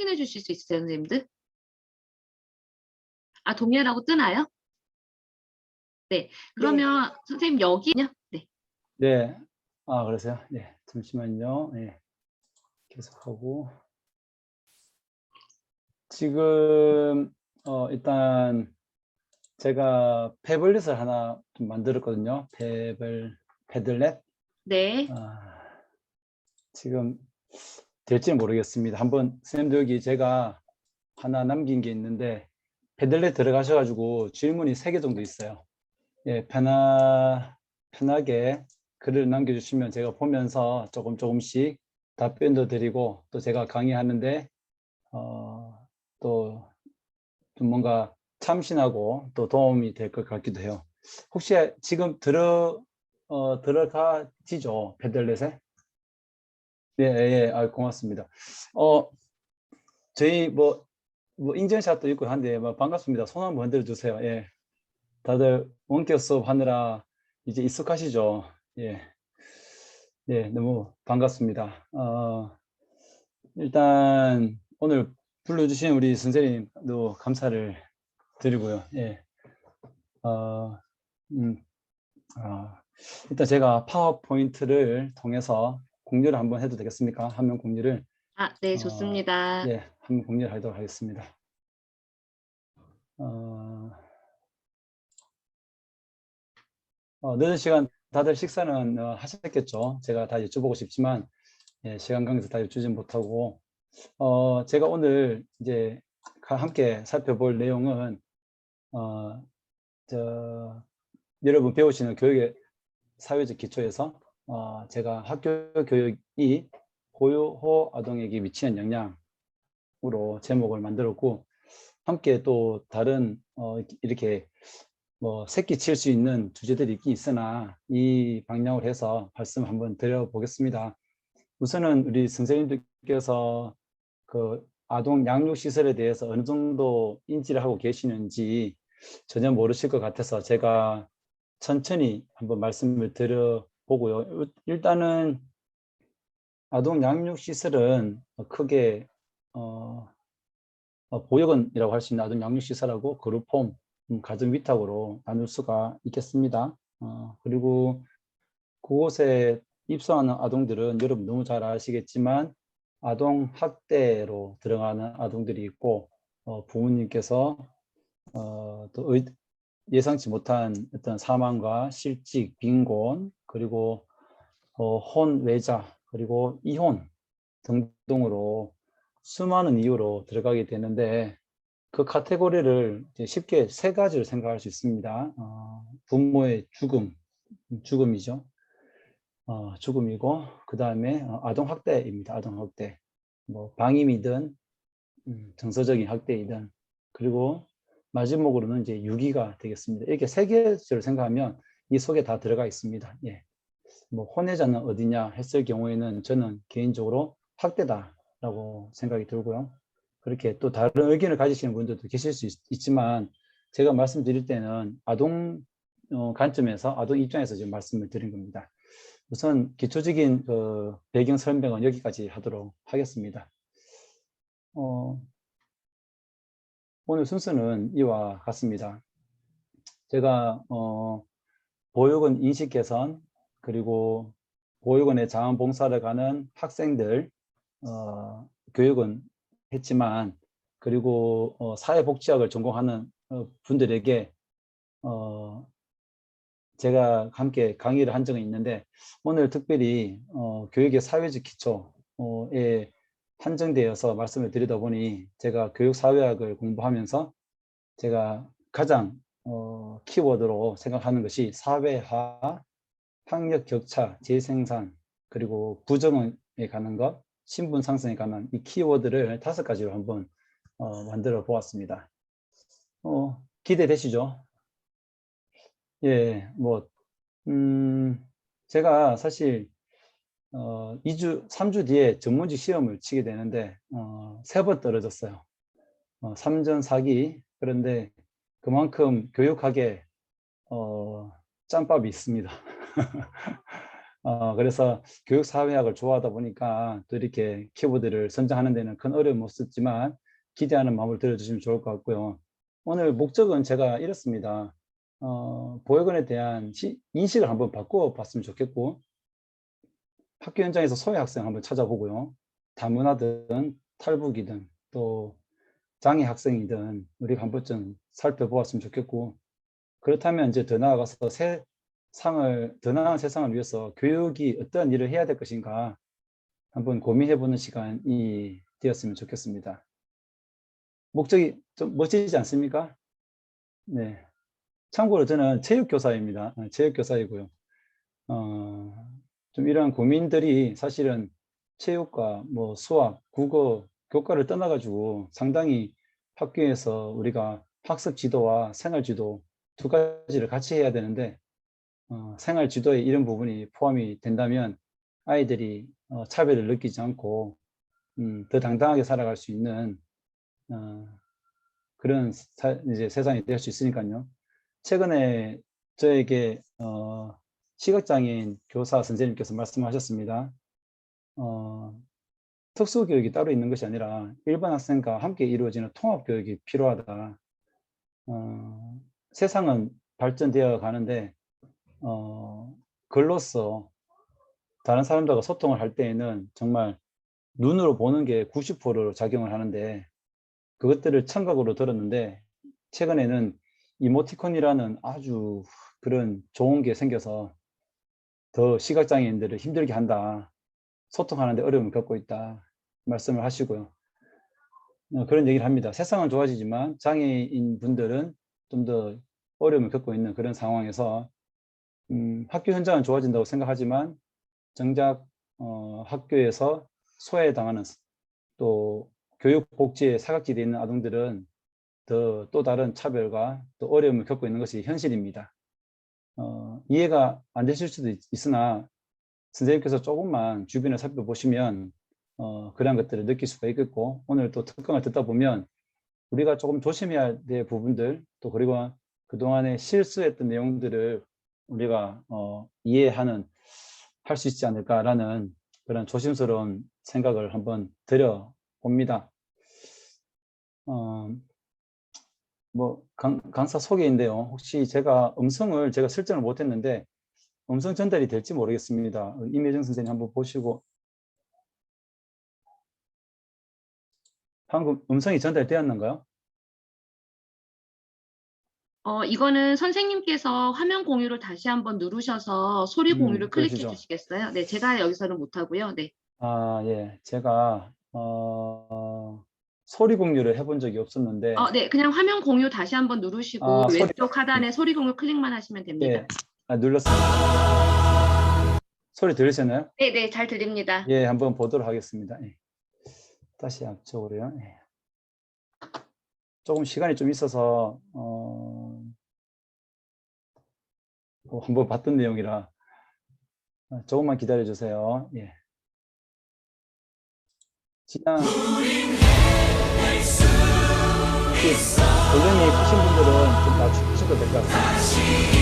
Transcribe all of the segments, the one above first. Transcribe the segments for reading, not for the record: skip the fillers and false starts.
확인해 주실 수 있으세요, 선생님들? 아, 동의하라고 뜨나요? 네. 그러면 선생님 여기요? 네. 네. 아, 그러세요? 네. 잠시만요. 네. 계속하고. 지금 일단 제가 패블릿을 하나 좀 만들었거든요. 패들렛. 네. 지금 될지는 모르겠습니다. 한번 선생님도 여기 제가 하나 남긴 게 있는데 패들렛 들어가셔가지고 질문이 3개 정도 있어요. 예, 편하게 글을 남겨주시면 제가 보면서 조금씩 답변도 드리고 또 제가 강의하는데 또 좀 뭔가 참신하고 또 도움이 될 것 같기도 해요. 혹시 지금 들어가지죠? 패들렛에? 예, 예, 아, 고맙습니다. 저희 뭐 인증샷도 있고 한데 반갑습니다. 손 한번 흔들어 주세요. 예. 다들 원격 수업 하느라 이제 익숙하시죠? 예. 예, 너무 반갑습니다. 일단 오늘 불러주신 우리 선생님도 감사를 드리고요. 예. 어, 음, 일단 제가 파워포인트를 통해서 공유를 한번 해도 되겠습니까? 화면 공유를. 아, 네, 좋습니다. 예, 한번 공유를 하도록 하겠습니다. 늦은 시간 다들 식사는 하셨겠죠? 제가 다 여쭤보고 싶지만 예, 시간 관계에서 다 여쭈지 못하고 제가 오늘 이제 함께 살펴볼 내용은 여러분 배우시는 교육의 사회적 기초에서 제가 학교 교육이 고요호 아동에게 미치는 영향으로 제목을 만들었고 함께 또 다른 이렇게 뭐 새끼칠 수 있는 주제들이 있긴 있으나 이 방향으로 해서 말씀 한번 드려보겠습니다. 우선은 우리 선생님들께서 그 아동 양육 시설에 대해서 어느 정도 인지를 하고 계시는지 전혀 모르실 것 같아서 제가 천천히 한번 말씀을 드려보고요. 일단은 아동 양육 시설은 크게 보육원이라고 할 수 있는 아동 양육 시설하고 그룹홈, 가정 위탁으로 나눌 수가 있겠습니다. 그리고 그곳에 입소하는 아동들은 여러분 너무 잘 아시겠지만 아동 학대로 들어가는 아동들이 있고 부모님께서 또 예상치 못한 어떤 사망과 실직, 빈곤, 그리고 혼외자, 그리고 이혼 등등으로 수많은 이유로 들어가게 되는데 그 카테고리를 쉽게 3가지로 생각할 수 있습니다. 부모의 죽음이죠. 죽음이고 그 다음에 아동학대입니다. 아동학대. 뭐 방임이든 정서적인 학대이든 그리고 마지막으로는 이제 유기가 되겠습니다. 이렇게 3개를 생각하면 이 속에 다 들어가 있습니다. 예. 뭐 혼외자는 어디냐 했을 경우에는 저는 개인적으로 학대다라고 생각이 들고요. 그렇게 또 다른 의견을 가지시는 분들도 계실 수 있지만 제가 말씀드릴 때는 아동 관점에서 아동 입장에서 지금 말씀을 드린 겁니다. 우선 기초적인 그 배경 설명은 여기까지 하도록 하겠습니다. 오늘 순서는 이와 같습니다. 제가 보육원 인식 개선 그리고 보육원에 자원봉사를 가는 학생들 교육은 했지만 그리고 사회복지학을 전공하는 분들에게 제가 함께 강의를 한 적은 있는데 오늘 특별히 교육의 사회적 기초에 한정되어서 말씀을 드리다 보니 제가 교육사회학을 공부하면서 제가 가장 키워드로 생각하는 것이 사회화, 학력 격차, 재생산, 그리고 부정에 관한 것, 신분 상승에 관한 이 키워드를 5가지로 한번 만들어 보았습니다. 기대되시죠? 예, 뭐 제가 사실 3주 뒤에 전문직 시험을 치게 되는데 3번 떨어졌어요. 3전 4기. 그런데 그만큼 교육학에 짬밥이 있습니다. 그래서 교육사회학을 좋아하다 보니까 또 이렇게 키보드를 선정하는 데는 큰 어려움이 없었지만 기대하는 마음을 들어주시면 좋을 것 같고요. 오늘 목적은 제가 이렇습니다. 보육원에 대한 인식을 한번 바꿔 봤으면 좋겠고, 학교 현장에서 소외 학생 한번 찾아보고요. 다문화든 탈북이든 또 장애 학생이든 우리가 한번 좀 살펴보았으면 좋겠고, 그렇다면 이제 더 나아가서 더 나은 세상을 위해서 교육이 어떤 일을 해야 될 것인가 한번 고민해보는 시간이 되었으면 좋겠습니다. 목적이 좀 멋지지 않습니까? 네. 참고로 저는 체육교사입니다. 체육교사이고요. 좀 이러한 고민들이 사실은 체육과 뭐 수학, 국어, 교과를 떠나가지고 상당히 학교에서 우리가 학습 지도와 생활 지도 두 가지를 같이 해야 되는데, 생활 지도에 이런 부분이 포함이 된다면 아이들이 차별을 느끼지 않고 더 당당하게 살아갈 수 있는 그런 이제 세상이 될 수 있으니까요. 최근에 저에게 시각장애인 교사 선생님께서 말씀하셨습니다. 특수교육이 따로 있는 것이 아니라 일반 학생과 함께 이루어지는 통합교육이 필요하다. 세상은 발전되어 가는데 글로써 다른 사람들과 소통을 할 때에는 정말 눈으로 보는 게 90%로 작용을 하는데, 그것들을 청각으로 들었는데 최근에는 이모티콘이라는 아주 그런 좋은 게 생겨서 더 시각장애인들을 힘들게 한다, 소통하는 데 어려움을 겪고 있다 말씀을 하시고요. 그런 얘기를 합니다. 세상은 좋아지지만 장애인 분들은 좀 더 어려움을 겪고 있는 그런 상황에서 학교 현장은 좋아진다고 생각하지만 정작 학교에서 소외당하는, 또 교육 복지에 사각지대에 있는 아동들은 또 다른 차별과 또 어려움을 겪고 있는 것이 현실입니다. 이해가 안 되실 수도 있으나 선생님께서 조금만 주변을 살펴보시면 그런 것들을 느낄 수가 있겠고, 오늘 또 특강을 듣다 보면 우리가 조금 조심해야 될 부분들, 또 그리고 그동안에 실수했던 내용들을 우리가 할 수 있지 않을까라는 그런 조심스러운 생각을 한번 드려봅니다. 뭐 강사 소개인데요. 혹시 제가 음성을 설정을 못했는데 음성 전달이 될지 모르겠습니다. 임혜정 선생님 한번 보시고. 방금 음성이 전달되었는가요? 이거는 선생님께서 화면 공유를 다시 한번 누르셔서 소리 공유를 클릭해 그러시죠. 주시겠어요? 네, 제가 여기서는 못하고요. 네. 예. 제가 소리 공유를 해본 적이 없었는데. 네, 그냥 화면 공유 다시 한번 누르시고 왼쪽 하단에 소리 공유 클릭만 하시면 됩니다. 예, 눌렀습니다. 소리 들으셨나요? 네, 네, 잘 들립니다. 예, 한번 보도록 하겠습니다. 예. 다시 앞쪽으로요. 예. 조금 시간이 좀 있어서 한번 봤던 내용이라 조금만 기다려 주세요. 예. 지난 볼륨이 크신 분들은 좀 낮추셔도 될 것 같습니다.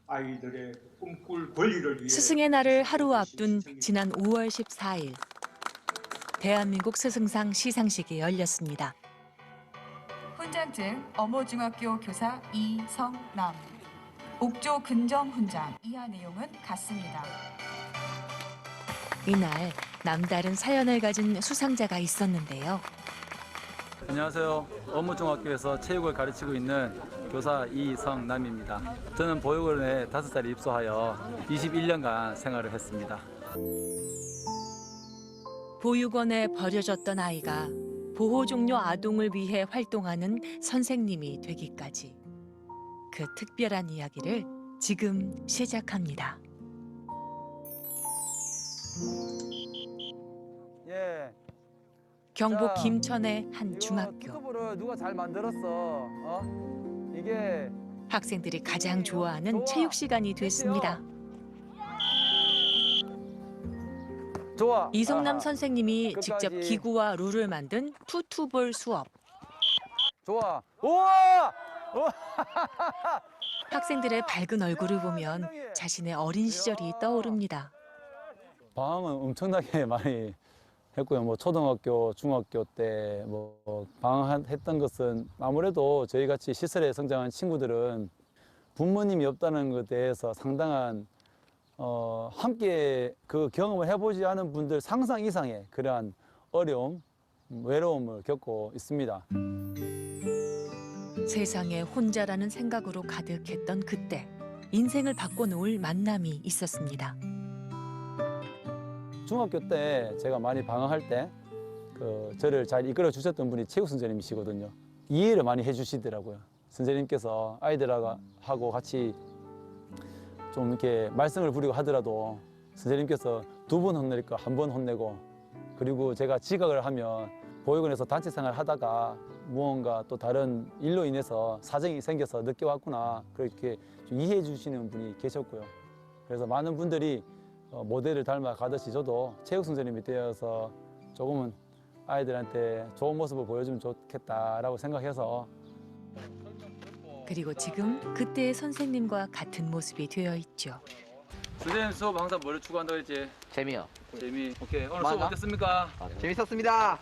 아이들의 꿈꿀 권리를 위해 스승의 날을 하루 앞둔 지난 5월 14일 대한민국 스승상 시상식이 열렸습니다. 훈장증 어모중학교 교사 이성남, 옥조 근정 훈장 이하 내용은 같습니다. 이날 남다른 사연을 가진 수상자가 있었는데요. 안녕하세요. 어무중학교에서 체육을 가르치고 있는 교사 이성남입니다. 저는 보육원에 5살에 입소하여 21년간 생활을 했습니다. 보육원에 버려졌던 아이가 보호 종료 아동을 위해 활동하는 선생님이 되기까지 그 특별한 이야기를 지금 시작합니다. 예. 경북 김천의 한 중학교. 유튜브를 누가 잘 만들었어? 이게 학생들이 가장 좋아하는 체육 시간이 됐습니다. 좋아. 이성남 아하. 선생님이 끝까지. 직접 기구와 룰을 만든 투투볼 수업. 좋아. 우와! 학생들의 밝은 얼굴을 보면 자신의 어린 시절이 떠오릅니다. 방황은 엄청나게 많이 했고요. 뭐 초등학교, 중학교 때 뭐 방황했던 것은 아무래도 저희 같이 시설에 성장한 친구들은 부모님이 없다는 것에 대해서 상당한 함께 그 경험을 해보지 않은 분들 상상 이상의 그러한 어려움, 외로움을 겪고 있습니다. 세상에 혼자라는 생각으로 가득했던 그때 인생을 바꿔놓을 만남이 있었습니다. 중학교 때 제가 많이 방황할 때 저를 잘 이끌어 주셨던 분이 체육 선생님이시거든요. 이해를 많이 해주시더라고요. 선생님께서 아이들하고 같이 좀 이렇게 말썽을 부리고 하더라도 선생님께서 2번 혼낼 거 1번 혼내고, 그리고 제가 지각을 하면 보육원에서 단체 생활을 하다가 무언가 또 다른 일로 인해서 사정이 생겨서 늦게 왔구나, 그렇게 좀 이해해 주시는 분이 계셨고요. 그래서 많은 분들이 모델을 닮아 가듯이 저도 체육 선생님이 되어서 조금은 아이들한테 좋은 모습을 보여주면 좋겠다라고 생각해서. 그리고 지금 그때의 선생님과 같은 모습이 되어 있죠. 선생님 수업 항상 뭐를 추구한다고 했지? 재미요. 재미. 오케이. 오늘 많아? 수업 어땠습니까? 재밌었습니다.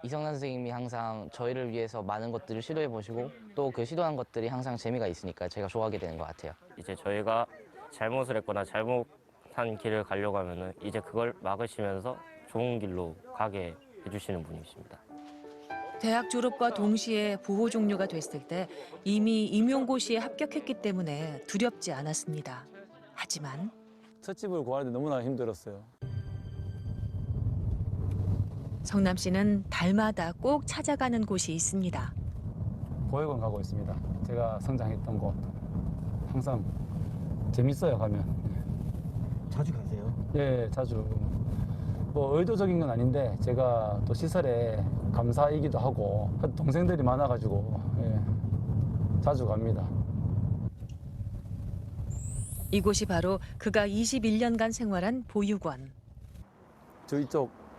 이성남 선생님이 항상 저희를 위해서 많은 것들을 시도해 보시고 또 그 시도한 것들이 항상 재미가 있으니까 제가 좋아하게 되는 것 같아요. 이제 저희가 잘못을 했거나 잘못한 길을 가려고 하면은 이제 그걸 막으시면서 좋은 길로 가게 해주시는 분이십니다. 대학 졸업과 동시에 보호 종료가 됐을 때 이미 임용고시에 합격했기 때문에 두렵지 않았습니다. 하지만 첫 집을 구하는데 너무나 힘들었어요. 성남 씨는 달마다 꼭 찾아가는 곳이 있습니다. 보육원 가고 있습니다. 제가 성장했던 곳. 항상 재밌어요, 가면. 자주 가세요? 예, 자주. 뭐 의도적인 건 아닌데 제가 또 시설에 감사이기도 하고 동생들이 많아가지고 자주 갑니다. 이곳이 바로 그가 21년간 생활한 보육원. 저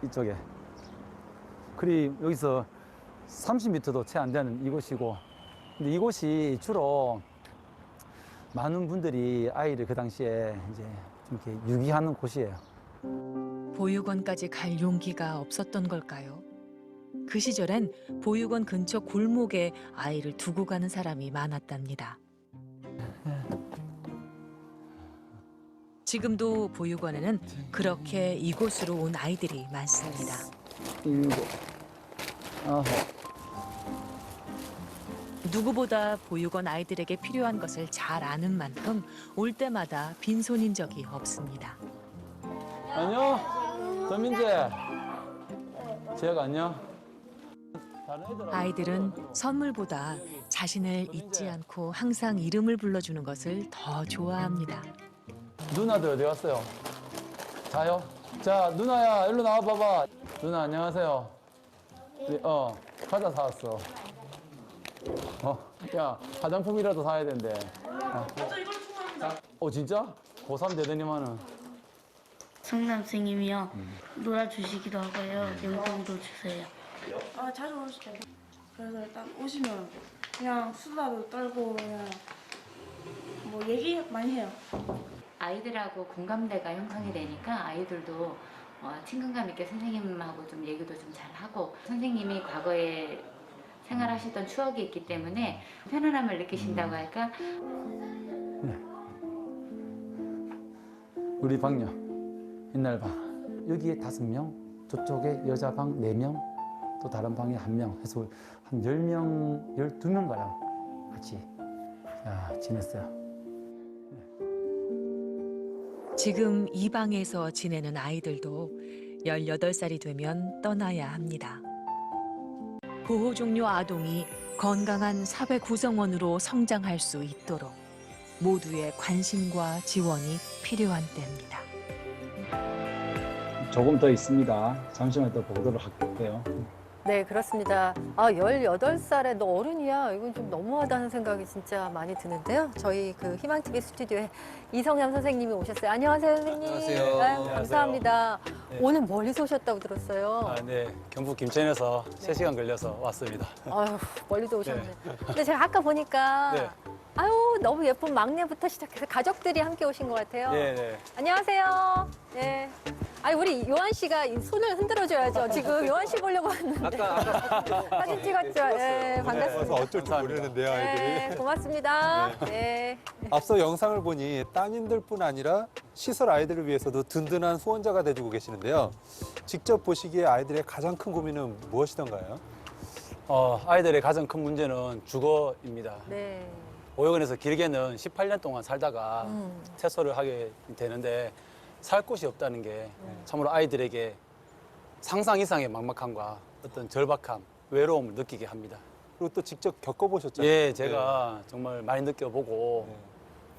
이쪽에. 그리 여기서 30m도 채 안 되는 이곳이고, 근데 이곳이 주로 많은 분들이 아이를 그 당시에 이제 좀 이렇게 유기하는 곳이에요. 보육원까지 갈 용기가 없었던 걸까요? 그 시절엔 보육원 근처 골목에 아이를 두고 가는 사람이 많았답니다. 지금도 보육원에는 그렇게 이곳으로 온 아이들이 많습니다. 7, 9. 누구보다 보육원 아이들에게 필요한 것을 잘 아는 만큼 올 때마다 빈손인 적이 없습니다. 안녕, 전민재. 재혁 안녕. 아이들은 선물보다 자신을 잊지 않고 항상 이름을 불러주는 것을 더 좋아합니다. 누나들 어디 갔어요? 자요? 자, 누나야, 일로 나와 봐봐. 누나 안녕하세요. 과자 사왔어. 야, 화장품이라도 사야 된대. 진짜? 고3 되더니만은. 성남 선생님이요. 놀아주시기도 하고요. 용돈도 주세요. 자주 오시죠. 그래서 일단 오시면 그냥 수다도 떨고 그냥 뭐 얘기 많이 해요. 아이들하고 공감대가 형성이 되니까 아이들도 친근감 있게 선생님하고 좀 얘기도 좀 잘하고, 선생님이 과거에 생활하시던 추억이 있기 때문에 편안함을 느끼신다고 할까? 우리 방요. 옛날 방. 여기에 5명, 저쪽에 여자 방 4명, 또 다른 방에 1명 해서 한 10명, 12명 가량 같이 지냈어요. 지금 이 방에서 지내는 아이들도 18살이 되면 떠나야 합니다. 보호 종료 아동이 건강한 사회 구성원으로 성장할 수 있도록 모두의 관심과 지원이 필요한 때입니다. 조금 더 있습니다. 잠시만 더 보도록 할게요. 네, 그렇습니다. 아, 18살에 너 어른이야. 이건 좀 너무하다는 생각이 진짜 많이 드는데요. 저희 그 희망TV 스튜디오에 이성남 선생님이 오셨어요. 안녕하세요, 선생님. 안녕하세요. 아유, 감사합니다. 네. 오늘 멀리서 오셨다고 들었어요. 네, 경북 김천에서 3시간 걸려서 왔습니다. 아유, 멀리도 오셨네. 근데 제가 아까 보니까 네. 아유, 너무 예쁜 막내부터 시작해서 가족들이 함께 오신 것 같아요. 네. 안녕하세요. 네. 아니, 우리 요한 씨가 이 손을 흔들어줘야죠. 지금 요한 씨 보려고 왔는데. 사진 찍었죠. 네, 반갑습니다. 어쩔 줄 모르는데요, 아이들이. 네, 고맙습니다. 네. 앞서 영상을 보니 따님들뿐 아니라 시설 아이들을 위해서도 든든한 후원자가 돼주고 계시는데요. 직접 보시기에 아이들의 가장 큰 고민은 무엇이던가요? 아이들의 가장 큰 문제는 주거입니다. 네. 보육원에서 길게는 18년 동안 살다가 퇴소를 하게 되는데 살 곳이 없다는 게 참으로 아이들에게 상상 이상의 막막함과 어떤 절박함, 외로움을 느끼게 합니다. 그리고 또 직접 겪어보셨잖아요. 예, 제가 정말 많이 느껴보고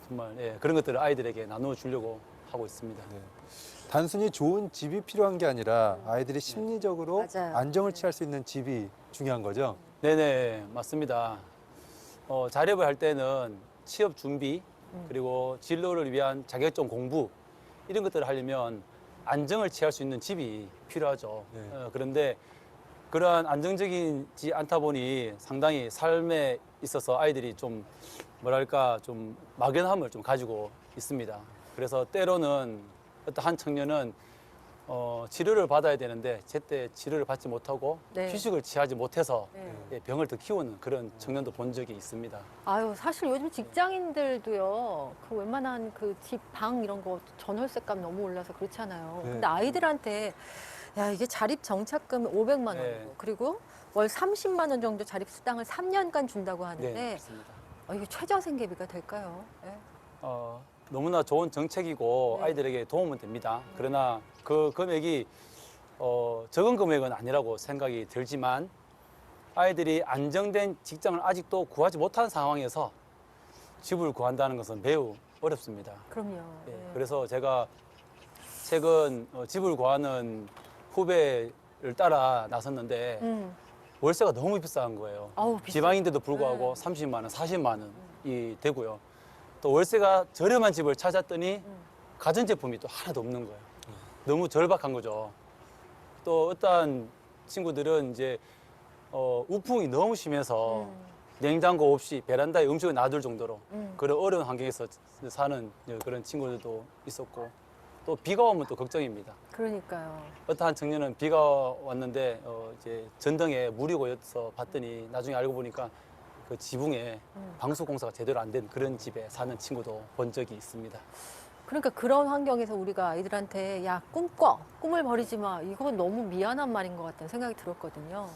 정말 그런 것들을 아이들에게 나누어 주려고 하고 있습니다. 단순히 좋은 집이 필요한 게 아니라 아이들이 심리적으로 맞아요. 안정을 취할 수 있는 집이 중요한 거죠. 네네, 맞습니다. 자립을 할 때는 취업 준비, 그리고 진로를 위한 자격증 공부, 이런 것들을 하려면 안정을 취할 수 있는 집이 필요하죠. 그런데 그러한 안정적이지 않다 보니 상당히 삶에 있어서 아이들이 좀 뭐랄까 좀 막연함을 좀 가지고 있습니다. 그래서 때로는 어떤 한 청년은 치료를 받아야 되는데 제때 치료를 받지 못하고 네. 휴식을 취하지 못해서 네. 병을 더 키우는 그런 청년도 본 적이 있습니다. 아유, 사실 요즘 직장인들도요, 그 웬만한 그 집, 방 이런 거 전월세값 너무 올라서 그렇잖아요. 네. 근데 아이들한테, 야, 이게 자립 정착금 500만 원이고, 네. 그리고 월 30만 원 정도 자립 수당을 3년간 준다고 하는데, 네, 맞습니다. 이게 최저생계비가 될까요? 네. 너무나 좋은 정책이고 네. 아이들에게 도움은 됩니다. 그러나 그 금액이 적은 금액은 아니라고 생각이 들지만 아이들이 안정된 직장을 아직도 구하지 못한 상황에서 집을 구한다는 것은 매우 어렵습니다. 그럼요. 예, 네. 그래서 제가 최근 집을 구하는 후배를 따라 나섰는데 월세가 너무 비싼 거예요. 아우, 비싸. 지방인데도 불구하고 네. 30만 원, 40만 원이 되고요. 또 월세가 저렴한 집을 찾았더니 가전제품이 또 하나도 없는 거예요. 너무 절박한 거죠. 또 어떠한 친구들은 이제 우풍이 너무 심해서 냉장고 없이 베란다에 음식을 놔둘 정도로 그런 어려운 환경에서 사는 그런 친구들도 있었고 또 비가 오면 또 걱정입니다. 그러니까요. 어떠한 청년은 비가 왔는데 이제 전등에 물이 고여서 봤더니 나중에 알고 보니까 그 지붕에 방수 공사가 제대로 안 된 그런 집에 사는 친구도 본 적이 있습니다. 그러니까 그런 환경에서 우리가 아이들한테 야, 꿈을 버리지 마. 이건 너무 미안한 말인 것 같다는 생각이 들었거든요.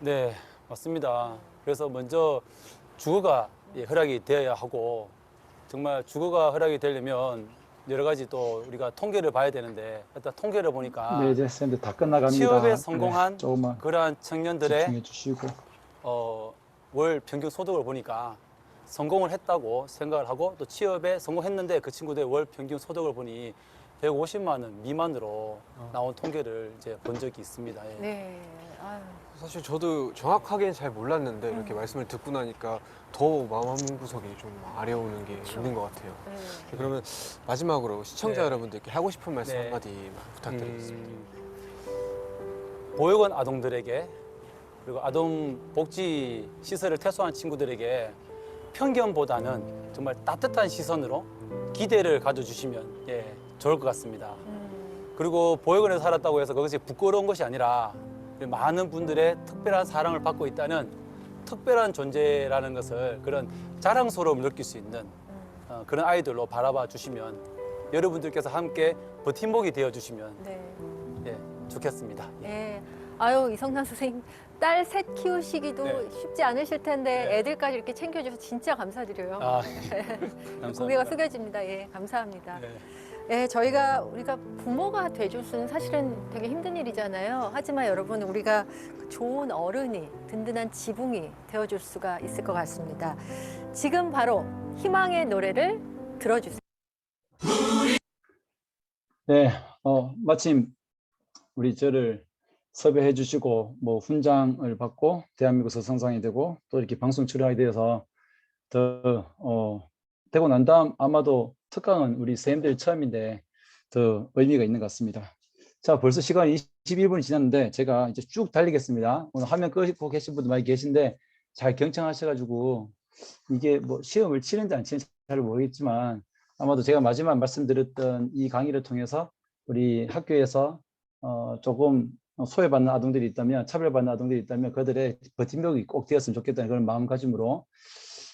네, 맞습니다. 그래서 먼저 주거가 허락이 되어야 하고 정말 주거가 허락이 되려면 여러 가지 또 우리가 통계를 봐야 되는데 일단 통계를 보니까 네, 이제 쌤들 다 끝나갑니다. 네, 취업에 성공한 조금만 그러한 청년들의 집중해 주시고 월 평균 소득을 보니까 성공을 했다고 생각을 하고 또 취업에 성공했는데 그 친구들의 월 평균 소득을 보니 150만 원 미만으로 나온 통계를 이제 본 적이 있습니다. 예. 네. 아유. 사실 저도 정확하게는 잘 몰랐는데 이렇게 말씀을 듣고 나니까 더 마음구석이 좀 아려오는 게 있는 것 같아요. 네. 그러면 마지막으로 시청자 네. 여러분들께 하고 싶은 말씀 네. 한마디 부탁드리겠습니다. 보육원 아동들에게 그리고 아동복지 시설을 퇴소한 친구들에게 편견보다는 정말 따뜻한 시선으로 기대를 가져주시면 좋을 것 같습니다. 그리고 보육원에서 살았다고 해서 그것이 부끄러운 것이 아니라 많은 분들의 특별한 사랑을 받고 있다는 특별한 존재라는 것을 그런 자랑스러움을 느낄 수 있는 그런 아이들로 바라봐 주시면 여러분들께서 함께 버팀목이 되어 주시면 네. 좋겠습니다. 네. 아유, 이성남 선생님, 딸 셋 키우시기도 네. 쉽지 않으실 텐데 네. 애들까지 이렇게 챙겨주셔서 진짜 감사드려요. 아, 감사합니다. 고개가 숙여집니다. 예, 감사합니다. 네. 예, 우리가 부모가 돼줄 수는 사실은 되게 힘든 일이잖아요. 하지만 여러분, 우리가 좋은 어른이, 든든한 지붕이 되어줄 수가 있을 것 같습니다. 지금 바로 희망의 노래를 들어주세요. 네, 마침 우리 저를 섭외해 주시고 뭐 훈장을 받고 대한민국 서성상이 되고 또 이렇게 방송 출연하게 되어서 더 되고 난 다음 아마도 특강은 우리 선생님들 처음인데 더 의미가 있는 것 같습니다. 자, 벌써 시간이 21분이 지났는데 제가 이제 쭉 달리겠습니다. 오늘 화면 끄고 계신 분들 많이 계신데 잘 경청하셔가지고 이게 뭐 시험을 치는지 안 치는지 잘 모르겠지만 아마도 제가 마지막 말씀드렸던 이 강의를 통해서 우리 학교에서 조금 소외받는 아동들이 있다면, 차별받는 아동들이 있다면 그들의 버팀목이 꼭 되었으면 좋겠다는 그런 마음가짐으로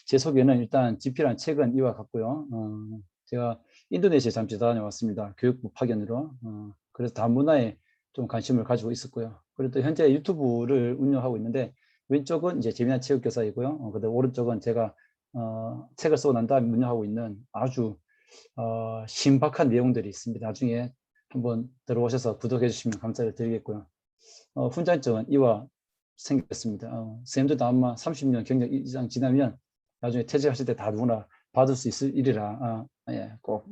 제 소개는 일단 집필한 책은 이와 같고요. 제가 인도네시아에 잠시 다녀왔습니다. 교육부 파견으로. 그래서 다문화에 좀 관심을 가지고 있었고요. 그리고 또 현재 유튜브를 운영하고 있는데 왼쪽은 이제 재미난 체육교사이고요. 그다음 오른쪽은 제가 책을 쓰고 난 다음에 운영하고 있는 아주 신박한 내용들이 있습니다. 나중에 한번 들어오셔서 구독해 주시면 감사를 드리겠고요. 훈장증은 이와 생겼습니다. 선생님들도 아마 30년 경력 이상 지나면 나중에 퇴직하실 때 다 누구나 받을 수 있을 일이라 꼭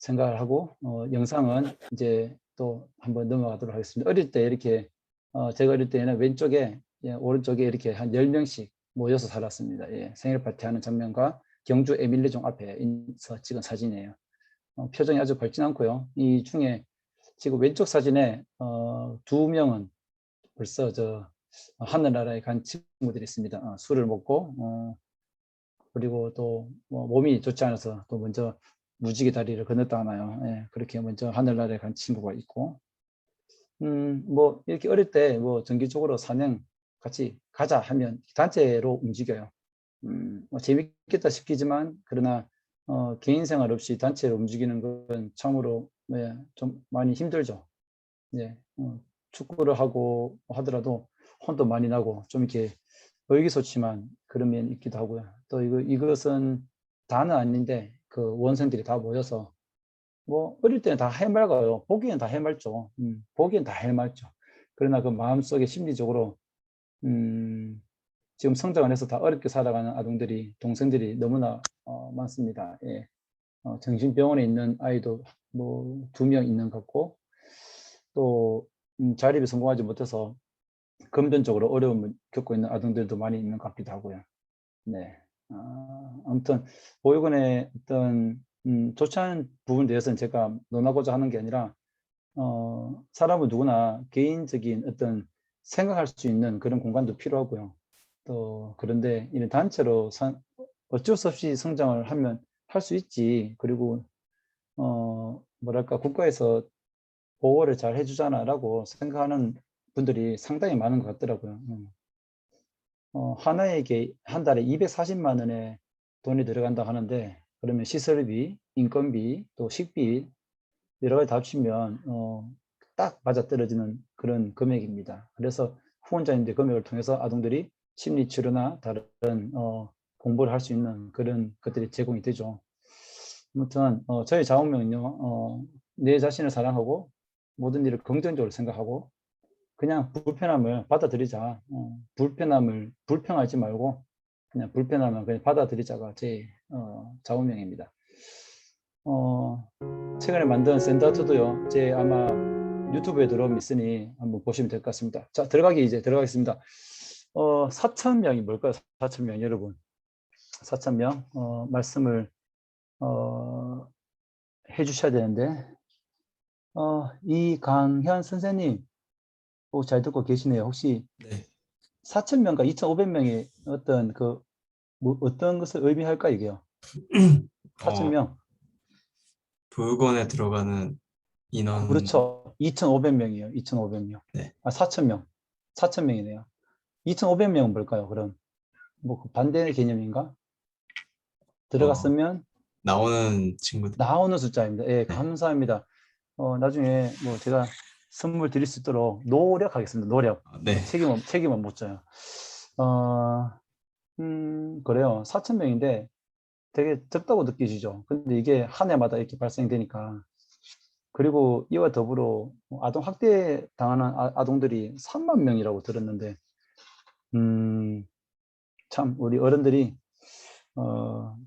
생각을 하고 영상은 이제 또 한번 넘어가도록 하겠습니다. 어릴 때 이렇게 제가 어릴 때는 왼쪽에 오른쪽에 이렇게 한 10명씩 모여서 살았습니다. 생일 파티하는 장면과 경주 에밀리종 앞에서 찍은 사진이에요. 표정이 아주 밝진 않고요. 이 중에 지금 왼쪽 사진에 2명은 벌써 저 하늘나라에 간 친구들이 있습니다. 술을 먹고 그리고 또 몸이 좋지 않아서 또 먼저 무지개 다리를 건넜다 하나요. 그렇게 먼저 하늘나라에 간 친구가 있고 뭐 이렇게 어릴 때 뭐 정기적으로 산행 같이 가자 하면 단체로 움직여요. 뭐 재밌겠다 싶기지만 그러나 개인 생활 없이 단체로 움직이는 건 참으로 좀 많이 힘들죠. 축구를 하고 하더라도 혼도 많이 나고 좀 이렇게 의기소침한 그런 면이 있기도 하고요. 또 이것은 다는 아닌데 그 원생들이 다 모여서 뭐 어릴 때는 다 해맑아요. 보기엔 다 해맑죠. 보기엔 다 해맑죠. 그러나 그 마음속에 심리적으로 지금 성장을 해서 다 어렵게 살아가는 아동들이 동생들이 너무나 많습니다. 정신병원에 있는 아이도 뭐 2명 있는 것 같고 또 자립에 성공하지 못해서 금전적으로 어려움을 겪고 있는 아동들도 많이 있는 것 같기도 하고요. 아무튼 보육원의 어떤 좋지 않은 부분에 대해서는 제가 논하고자 하는 게 아니라 사람은 누구나 개인적인 어떤 생각할 수 있는 그런 공간도 필요하고요. 또 그런데 이런 단체로 어쩔 수 없이 성장을 하면 할 수 있지. 그리고 뭐랄까 국가에서 보호를 잘 해주잖아 라고 생각하는 분들이 상당히 많은 것 같더라고요. 하나에게 한 달에 240만 원의 돈이 들어간다 하는데 그러면 시설비, 인건비, 또 식비 여러 가지 다 합치면 딱 맞아떨어지는 그런 금액입니다. 그래서 후원자님들 금액을 통해서 아동들이 심리치료나 다른 공부를 할 수 있는 그런 것들이 제공이 되죠. 아무튼 저희 좌우명은요, 내 자신을 사랑하고 모든 일을 긍정적으로 생각하고 그냥 불편함을 받아들이자. 불평하지 말고 그냥 불편함을 그냥 받아들이자가 제 좌우명입니다. 최근에 만든 샌드아트도요, 제 아마 유튜브에 들어오면 있으니 한번 보시면 될 것 같습니다. 자, 들어가겠습니다. 4,000명이 뭘까요? 4,000명 여러분. 4,000명 말씀을 해주셔야 되는데 이강현 선생님 잘 듣고 계시네요. 혹시 4,000명과 2,500명이 어떤 어떤 것을 의미할까 이게요? 4,000명. 보육원에 들어가는 인원. 그렇죠. 2,500명이에요. 2,500명. 4,000명. 4,000명이네요. 2,500명은 뭘까요? 그럼 뭐 반대 개념인가? 들어갔으면 나오는 친구들. 나오는 숫자입니다. 예, 감사합니다. 나중에 뭐 제가 선물 드릴 수 있도록 노력하겠습니다. 노력. 책임은 못 져요. 그래요. 4,000명인데 되게 적다고 느끼시죠? 근데 이게 한 해마다 이렇게 발생되니까. 그리고 이와 더불어 아동 학대 당하는 아동들이 3만 명이라고 들었는데 참 우리 어른들이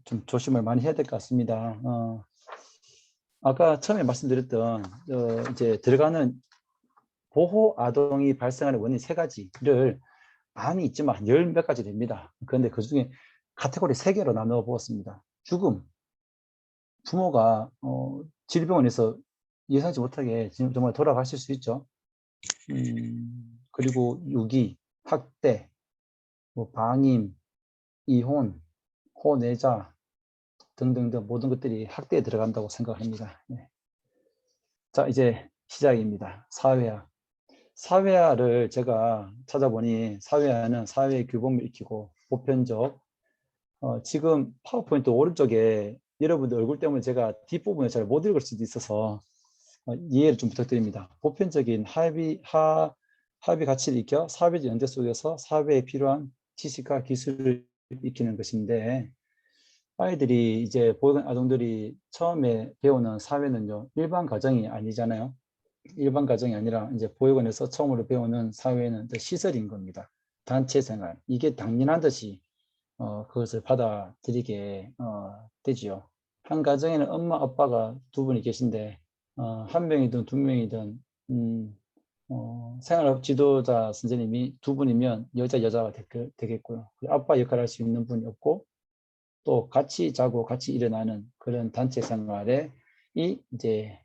좀 조심을 많이 해야 될 것 같습니다. 아까 처음에 말씀드렸던 이제 들어가는 보호 아동이 발생하는 원인 3가지를 많이 있지만 10몇 가지 됩니다. 그런데 그 중에 카테고리 3개로 나누어 보았습니다. 죽음, 부모가 질병원에서 예상치 못하게 정말 돌아가실 수 있죠. 그리고 유기, 학대, 뭐 방임, 이혼, 혼외자 등등등 모든 것들이 학대에 들어간다고 생각합니다. 네. 자, 이제 시작입니다. 사회화. 사회화를 제가 찾아보니 사회화는 사회의 규범을 익히고 보편적, 지금 파워포인트 오른쪽에 여러분들 얼굴 때문에 제가 뒷부분에 잘 못 읽을 수도 있어서 이해를 좀 부탁드립니다. 보편적인 합의 가치를 익혀 사회적 연대 속에서 사회에 필요한 지식과 기술을 익히는 것인데, 아이들이 이제 보육원 아동들이 처음에 배우는 사회는요, 일반 가정이 아니잖아요. 일반 가정이 아니라 이제 보육원에서 처음으로 배우는 사회는 시설인 겁니다. 단체 생활. 이게 당연한 듯이 그것을 받아들이게 되지요. 한 가정에는 엄마, 아빠가 2분이 계신데 1명이든 2명이든 생활 지도자 선생님이 2분이면 여자가 되겠고요. 아빠 역할을 할 수 있는 분이 없고, 또 같이 자고 같이 일어나는 그런 단체 생활에 이제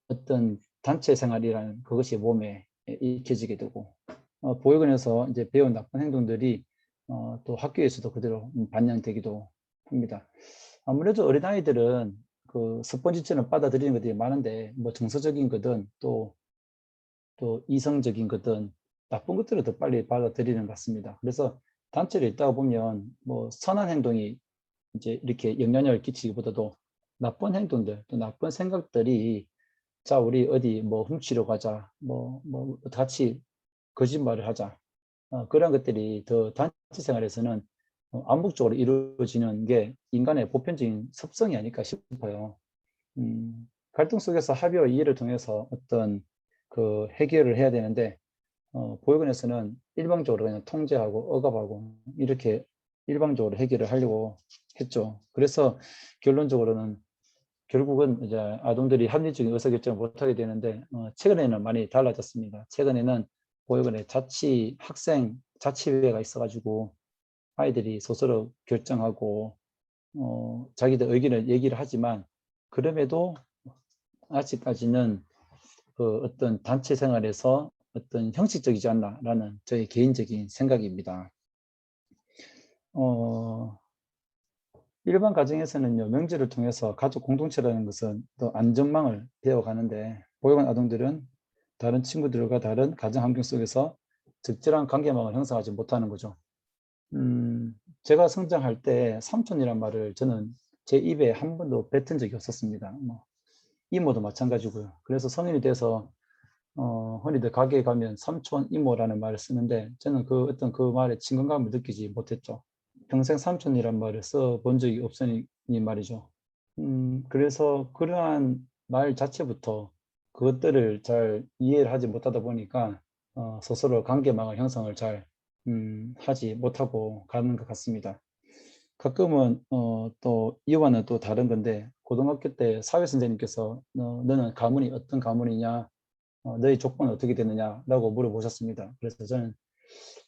어떤 단체 생활이라는 그것이 몸에 익혀지게 되고, 보육원에서 이제 배운 나쁜 행동들이 또 학교에서도 그대로 반영되기도 합니다. 아무래도 어린아이들은 그 스펀지처럼 받아들이는 것들이 많은데, 뭐 정서적인 거든 또 이성적인 거든 나쁜 것들을 더 빨리 받아들이는 것 같습니다. 그래서 단체를 있다가 보면 뭐 선한 행동이 이제 이렇게 영향력을 끼치기보다도 나쁜 행동들, 또 나쁜 생각들이, 자, 우리 어디 뭐 훔치러 가자, 뭐 같이 거짓말을 하자, 그런 것들이 더 단체 생활에서는 암묵적으로 이루어지는 게 인간의 보편적인 습성이 아닐까 싶어요. 갈등 속에서 합의와 이해를 통해서 어떤 그 해결을 해야 되는데, 보육원에서는 일방적으로 그냥 통제하고 억압하고 이렇게 일방적으로 해결을 하려고 했죠. 그래서 결국은 이제 아동들이 합리적인 의사결정을 못하게 되는데, 최근에는 많이 달라졌습니다. 최근에는 보육원에 자치회가 있어가지고 아이들이 스스로 결정하고 자기들 의견을 얘기를 하지만, 그럼에도 아직까지는 그 어떤 단체 생활에서 어떤 형식적이지 않나라는 저의 개인적인 생각입니다. 일반 가정에서는요, 명제를 통해서 가족 공동체라는 것은 또 안전망을 배워가는데, 보육원 아동들은 다른 친구들과 다른 가정 환경 속에서 적절한 관계망을 형성하지 못하는 거죠. 제가 성장할 때 삼촌이란 말을 저는 제 입에 한 번도 뱉은 적이 없었습니다. 뭐 이모도 마찬가지고요. 그래서 성인이 돼서 흔히들 가게에 가면 삼촌, 이모라는 말을 쓰는데, 저는 어떤 그 말에 친근감을 느끼지 못했죠. 평생 삼촌이란 말을 써본 적이 없으니 말이죠. 그래서 그러한 말 자체부터 그것들을 잘 이해를 하지 못하다 보니까 스스로 관계망을 형성을 잘 하지 못하고 가는 것 같습니다. 가끔은 또 이와는 또 다른 건데, 고등학교 때 사회 선생님께서 너는 가문이 어떤 가문이냐, 너희 조건은 어떻게 되느냐라고 물어보셨습니다. 그래서 저는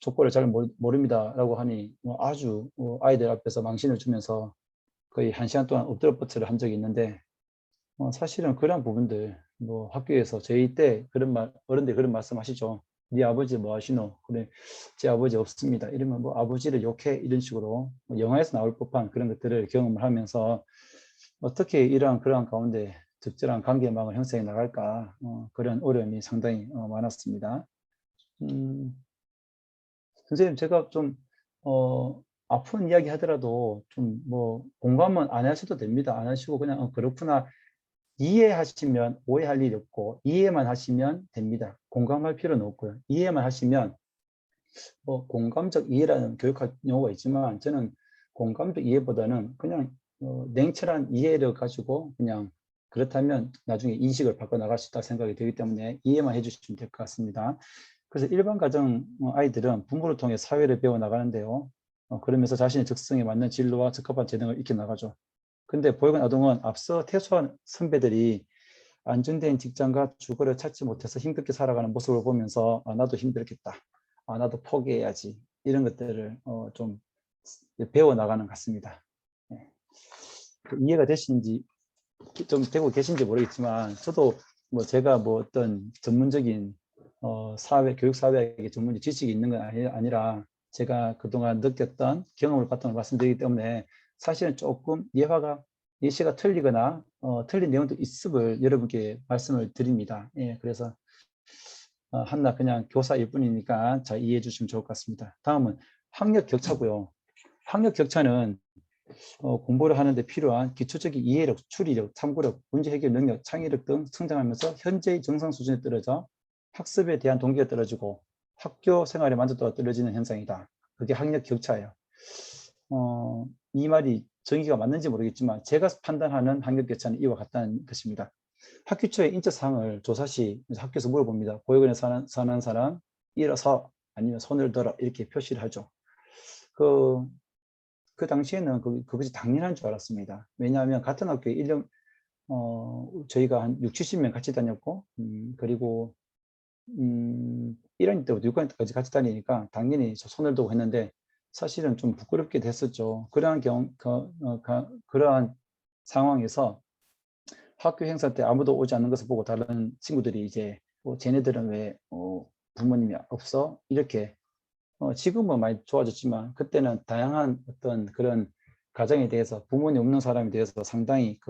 족보를 잘 모릅니다 라고 하니 아주 아이들 앞에서 망신을 주면서 거의 1시간 동안 엎드려 뻗쳐를 한 적이 있는데, 사실은 그런 부분들, 뭐 학교에서 저희 때 어른들 그런 말씀 하시죠. 네 아버지 뭐 하시노? 그래, 제 아버지 없습니다. 이러면 뭐 아버지를 욕해, 이런 식으로 영화에서 나올 법한 그런 것들을 경험을 하면서 어떻게 그러한 가운데 적절한 관계망을 형성해 나갈까, 그런 어려움이 상당히 많았습니다. 선생님, 제가 좀 아픈 이야기 하더라도 좀 뭐 공감은 안 하셔도 됩니다. 안 하시고 그냥 그렇구나, 이해하시면 오해할 일이 없고, 이해만 하시면 됩니다. 공감할 필요는 없고요. 이해만 하시면, 뭐 공감적 이해라는 교육학 용어가 있지만, 저는 공감적 이해보다는 그냥 냉철한 이해를 가지고 그냥 그렇다면 나중에 인식을 바꿔나갈 수 있다 생각이 되기 때문에 이해만 해주시면 될 것 같습니다. 그래서 일반 가정 아이들은 부모를 통해 사회를 배워나가는데요. 그러면서 자신의 적성에 맞는 진로와 적합한 재능을 익혀나가죠. 근데 보육원 아동은 앞서 퇴소한 선배들이 안정된 직장과 주거를 찾지 못해서 힘겹게 살아가는 모습을 보면서 나도 힘들겠다. 나도 포기해야지. 이런 것들을 좀 배워나가는 것 같습니다. 네. 이해가 되시는지 좀 되고 계신지 모르겠지만 저도 뭐 제가 뭐 어떤 전문적인 교육 사회학의 전문적 지식이 있는 건 아니라 제가 그동안 느꼈던 경험을 바탕으로 말씀드리기 때문에 사실은 조금 예시가 틀리거나 틀린 내용도 있음을 여러분께 말씀을 드립니다. 예, 그래서 한낱 그냥 교사일 뿐이니까 잘 이해해 주시면 좋을 것 같습니다. 다음은 학력 격차고요. 학력 격차는 공부를 하는데 필요한 기초적인 이해력, 추리력, 탐구력, 문제 해결 능력, 창의력 등 성장하면서 현재의 정상 수준에 떨어져 학습에 대한 동기가 떨어지고 학교 생활의 만족도가 떨어지는 현상이다. 그게 학력 격차예요. 이 말이 정의가 맞는지 모르겠지만 제가 판단하는 학력 격차는 이와 같다는 것입니다. 학교 초에 인적 사항을 조사 시 학교에서 물어봅니다. 보육원에 사는 사람 일어서 아니면 손을 들어 이렇게 표시를 하죠. 그 당시에는 그것이 당연한 줄 알았습니다. 왜냐하면 같은 학교에 1년 저희가 한 60, 70명 같이 다녔고 그리고 1학년 때부터 6학년 때까지 같이 다니니까 당연히 손을 두고 했는데 사실은 좀 부끄럽게 됐었죠. 그러한 상황에서 학교 행사 때 아무도 오지 않는 것을 보고 다른 친구들이 이제 쟤네들은 왜 부모님이 없어? 이렇게 지금은 많이 좋아졌지만 그때는 다양한 어떤 그런 가정에 대해서 부모님 없는 사람에 대해서 상당히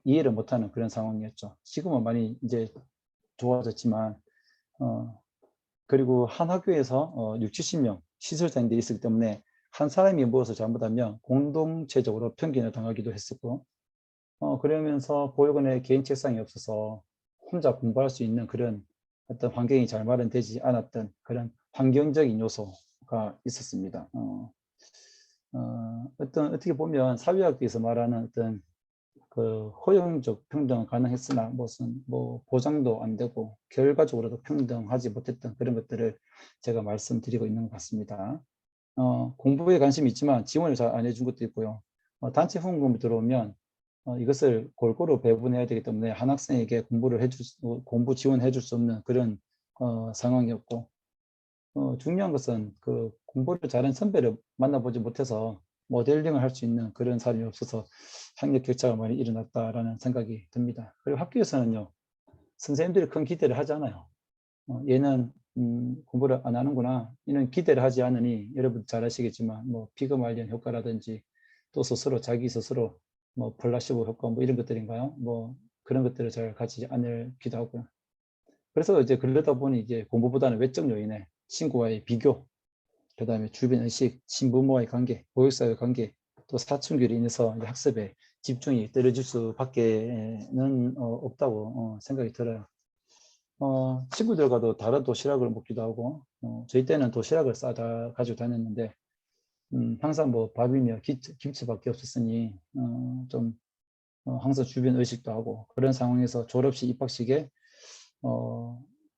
이해를 못하는 그런 상황이었죠. 지금은 많이 이제 좋아졌지만 그리고 한 학교에서 6, 70명 시설자인데 있었기 때문에 한 사람이 무엇을 잘못하면 공동체적으로 편견을 당하기도 했었고 그러면서 보육원에 개인 책상이 없어서 혼자 공부할 수 있는 그런 어떤 환경이 잘 마련되지 않았던 그런 환경적인 요소가 있었습니다. 어떻게 보면 사회학에서 말하는 어떤 허용적 평등은 가능했으나 뭐 보장도 안 되고 결과적으로도 평등하지 못했던 그런 것들을 제가 말씀드리고 있는 것 같습니다. 공부에 관심이 있지만 지원을 잘 안 해준 것도 있고요. 단체 후원금이 들어오면 이것을 골고루 배분해야 되기 때문에 한 학생에게 공부 지원해 줄 수 없는 그런 상황이었고 중요한 것은 공부를 잘하는 선배를 만나보지 못해서 모델링을 할 수 있는 그런 사람이 없어서 학력 격차가 많이 일어났다라는 생각이 듭니다. 그리고 학교에서는요, 선생님들이 큰 기대를 하지 않아요. 얘는 공부를 안 하는구나. 얘는 기대를 하지 않으니 여러분 잘 아시겠지만 뭐 비교 관련 효과라든지 또 자기 스스로 뭐 플라시보 효과 뭐 이런 것들인가요? 뭐 그런 것들을 잘 가지지 않기도 하고요. 그래서 이제 그러다 보니 이제 공부보다는 외적 요인에 친구와의 비교, 그 다음에 주변 의식, 친부모와의 관계, 보육사회의 관계, 또 사춘기로 인해서 학습에 집중이 떨어질 수밖에는 없다고 생각이 들어요. 친구들과도 다른 도시락을 먹기도 하고 저희 때는 도시락을 싸다 가지고 다녔는데 항상 뭐 밥이며 김치밖에 없었으니 좀 항상 주변 의식도 하고 그런 상황에서 졸업식 입학식에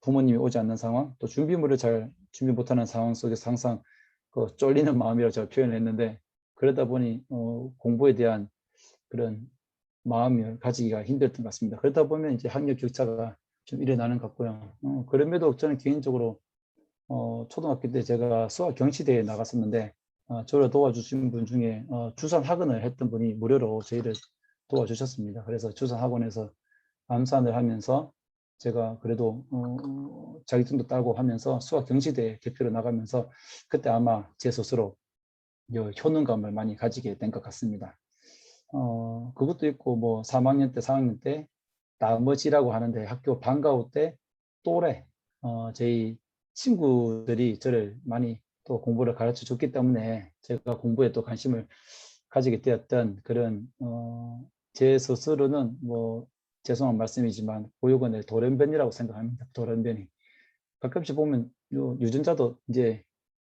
부모님이 오지 않는 상황, 또 준비물을 잘 준비 못하는 상황 속에서 항상 쫄리는 마음이라고 제가 표현을 했는데 그러다 보니 공부에 대한 그런 마음을 가지기가 힘들었던 것 같습니다. 그러다 보면 이제 학력 격차가 좀 일어나는 것 같고요. 그럼에도 저는 개인적으로 초등학교 때 제가 수학 경시대회에 나갔었는데 저를 도와주신 분 중에 주산 학원을 했던 분이 무료로 저희를 도와주셨습니다. 그래서 주산 학원에서 암산을 하면서 제가 그래도 자격증도 따고 하면서 수학 경시대 대표로 나가면서 그때 아마 제 스스로 효능감을 많이 가지게 된 것 같습니다. 그것도 있고 뭐 3학년 때 4학년 때 나머지라고 하는데 학교 방과후 때 또래 저희 친구들이 저를 많이 또 공부를 가르쳐 줬기 때문에 제가 공부에 또 관심을 가지게 되었던 그런 제 스스로는 뭐 죄송한 말씀이지만 보육원의 돌연변이라고 생각합니다. 돌연변이. 가끔씩 보면 유전자도 이제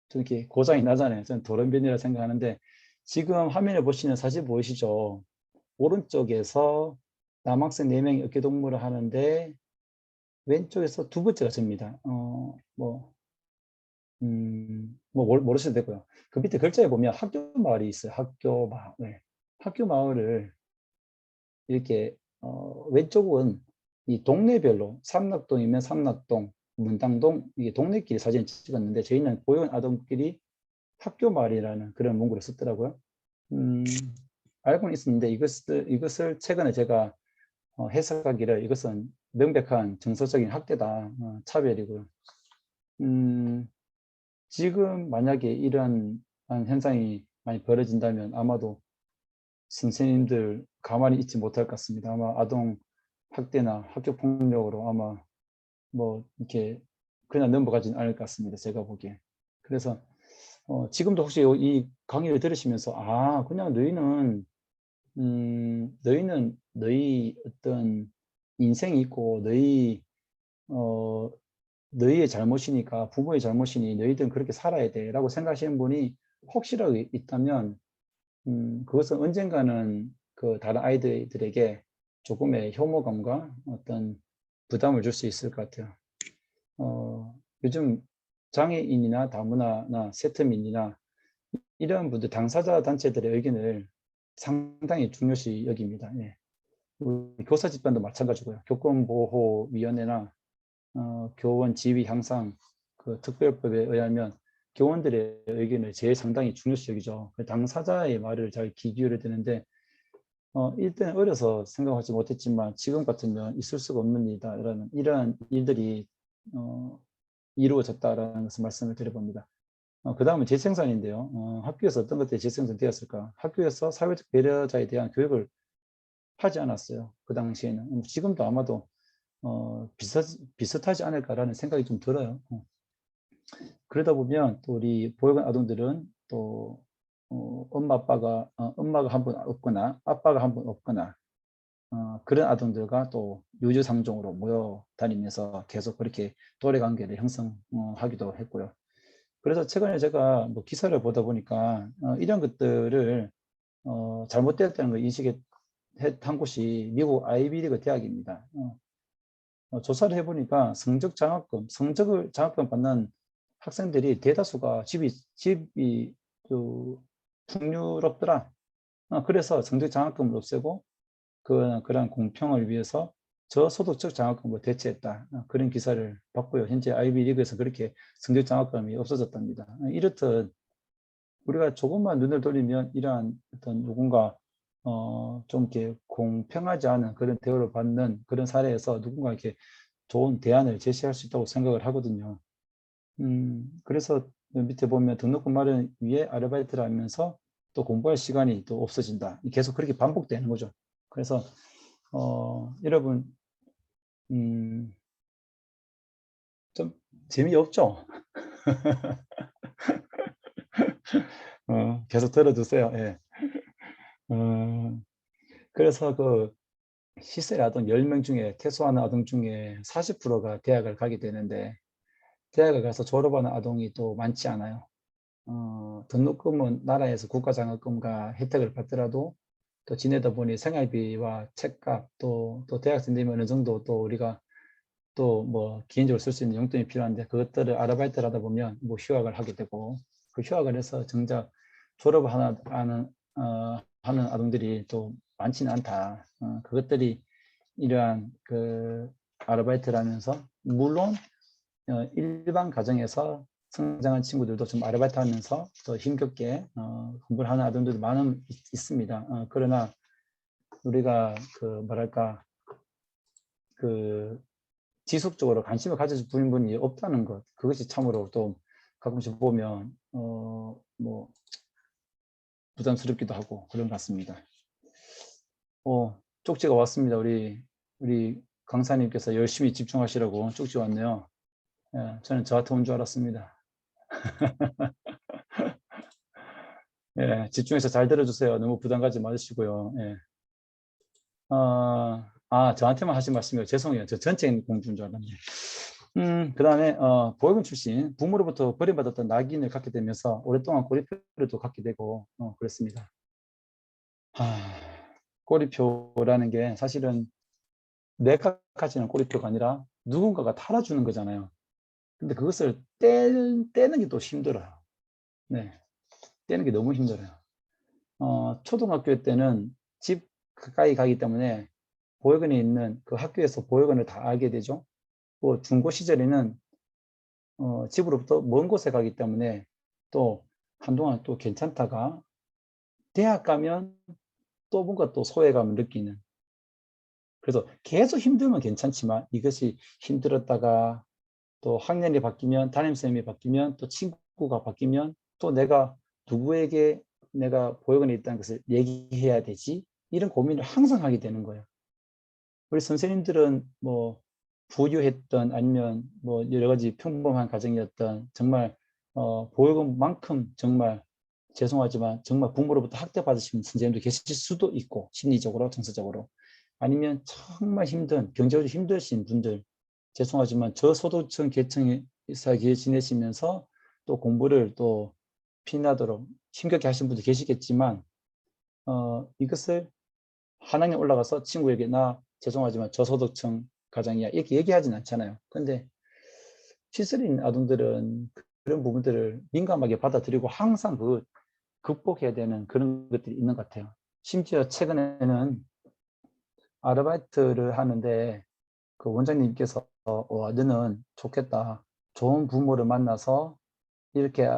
좀 이렇게 고장이 나잖아요. 저는 돌연변이라고 생각하는데 지금 화면에 보시는 사진 보이시죠? 오른쪽에서 남학생 4명이 어깨동무를 하는데 왼쪽에서 두 번째가 접니다. 모르셔도 되고요. 그 밑에 글자에 보면 학교 마을이 있어요. 학교 마을. 네. 학교 마을을 이렇게 왼쪽은 이 동네별로 삼락동이면 삼락동, 문당동 이게 동네끼리 사진 찍었는데 저희는 보육원 아동끼리 학교 말이라는 그런 문구를 썼더라고요. 알고는 있었는데 이것을 최근에 제가 해석하기를 이것은 명백한 정서적인 학대다, 차별이고요. 지금 만약에 이런 현상이 많이 벌어진다면 아마도 선생님들 가만히 있지 못할 것 같습니다. 아마 아동 학대나 학교 폭력으로 아마 뭐 이렇게 그냥 넘어가진 않을 것 같습니다. 제가 보기에. 그래서 지금도 혹시 이 강의를 들으시면서 그냥 너희는 너희 어떤 인생이 있고 너희의 잘못이니까 부모의 잘못이니 너희들은 그렇게 살아야 돼라고 생각하시는 분이 혹시라도 있다면 그것은 언젠가는 그 다른 아이들에게 조금의 혐오감과 어떤 부담을 줄 수 있을 것 같아요. 요즘 장애인이나 다문화나 세트민이나 이런 분들 당사자 단체들의 의견을 상당히 중요시 여깁니다. 예. 우리 교사 집단도 마찬가지고요. 교권보호위원회나 교원 지위 향상 그 특별법에 의하면 교원들의 의견을 제일 상당히 중요시 여기죠. 당사자의 말을 잘 귀 기울여야 되는데 일단 어려서 생각하지 못했지만 지금 같으면 있을 수가 없는 일이다. 이런 일들이 이루어졌다라는 것을 말씀을 드려봅니다. 그 다음은 재생산인데요. 학교에서 어떤 것들이 재생산되었을까? 학교에서 사회적 배려자에 대한 교육을 하지 않았어요. 그 당시에는. 지금도 아마도 비슷하지 않을까라는 생각이 좀 들어요. 그러다 보면 또 우리 보육원 아동들은 또 엄마가 한 분 없거나 아빠가 한 분 없거나 그런 아동들과 또 유주상종으로 모여 다니면서 계속 그렇게 또래 관계를 형성하기도 했고요. 그래서 최근에 제가 뭐 기사를 보다 보니까 이런 것들을 잘못되었다는 걸 인식한 곳이 미국 아이비리그 대학입니다. 조사를 해보니까 성적을 장학금 받는 학생들이 대다수가 집이 풍요롭더라. 그래서 성적 장학금을 없애고 그런 공평을 위해서 저소득적 장학금으로 대체했다. 그런 기사를 봤고요. 현재 아이비리그에서 그렇게 성적 장학금이 없어졌답니다. 이렇듯 우리가 조금만 눈을 돌리면 이러한 어떤 누군가 좀 이렇게 공평하지 않은 그런 대우를 받는 그런 사례에서 누군가 이렇게 좋은 대안을 제시할 수 있다고 생각을 하거든요. 그래서 밑에 보면 등록금 마련 위에 아르바이트를 하면서 또 공부할 시간이 또 없어진다. 계속 그렇게 반복되는 거죠. 그래서 여러분 좀 재미없죠? 계속 들어주세요. 예. 그래서 그 시설 아동 10명 중에 퇴소하는 아동 중에 40%가 대학을 가게 되는데 대학을 가서 졸업하는 아동이 또 많지 않아요. 등록금은 나라에서 국가장학금과 혜택을 받더라도 또 지내다 보니 생활비와 책값 또 대학생 되면 어느 정도 또 우리가 또 뭐 개인적으로 쓸 수 있는 용돈이 필요한데 그것들을 아르바이트를 하다 보면 뭐 휴학을 하게 되고 그 휴학을 해서 정작 졸업을 하는 아동들이 또 많지는 않다. 그것들이 이러한 그 아르바이트를 하면서 물론 일반 가정에서 성장한 친구들도 좀 아르바이트 하면서 더 힘겹게 공부를 하는 아동들도 많은 있습니다. 그러나 우리가 그 뭐랄까 그 지속적으로 관심을 가져주는 분이 없다는 것, 그것이 참으로 또 가끔씩 보면 뭐 부담스럽기도 하고 그런 것 같습니다. 쪽지가 왔습니다. 우리 강사님께서 열심히 집중하시라고 쪽지 왔네요. 예, 저는 저한테 온 줄 알았습니다. 예, 집중해서 잘 들어주세요. 너무 부담 가지 마시고요. 예. 저한테만 하신 말씀이요. 죄송해요. 저 전체 공주인 줄 알았네. 그 다음에 보육원 출신 부모로부터 버림받았던 낙인을 갖게 되면서 오랫동안 꼬리표를 또 갖게 되고 그렇습니다. 꼬리표라는 게 사실은 내가 가지는 꼬리표가 아니라 누군가가 달아주는 거잖아요. 근데 그것을 떼는 게 또 힘들어요. 네, 떼는 게 너무 힘들어요. 초등학교 때는 집 가까이 가기 때문에 보육원에 있는 그 학교에서 보육원을 다 알게 되죠. 또 중고 시절에는 집으로부터 먼 곳에 가기 때문에 또 한동안 또 괜찮다가 대학 가면 또 뭔가 또 소외감을 느끼는. 그래서 계속 힘들면 괜찮지만 이것이 힘들었다가 또 학년이 바뀌면 담임선생님이 바뀌면 또 친구가 바뀌면 또 내가 누구에게 내가 보육원에 있다는 것을 얘기해야 되지? 이런 고민을 항상 하게 되는 거예요. 우리 선생님들은 뭐 부유했던 아니면 뭐 여러 가지 평범한 가정이었던 정말 보육원만큼 정말 죄송하지만 정말 부모로부터 학대받으신 선생님도 계실 수도 있고 심리적으로 정서적으로 아니면 정말 힘든 경제적으로 힘드신 분들 죄송하지만 저소득층 계층에서 지내시면서 또 공부를 또 피나도록 힘겹게 하신 분도 계시겠지만 이것을 하나님 올라가서 친구에게 나 죄송하지만 저소득층 가정이야 이렇게 얘기하진 않잖아요. 근데 시설에 있는 아동들은 그런 부분들을 민감하게 받아들이고 항상 그 극복해야 되는 그런 것들이 있는 것 같아요. 심지어 최근에는 아르바이트를 하는데 그 원장님께서 너는 좋겠다. 좋은 부모를 만나서 이렇게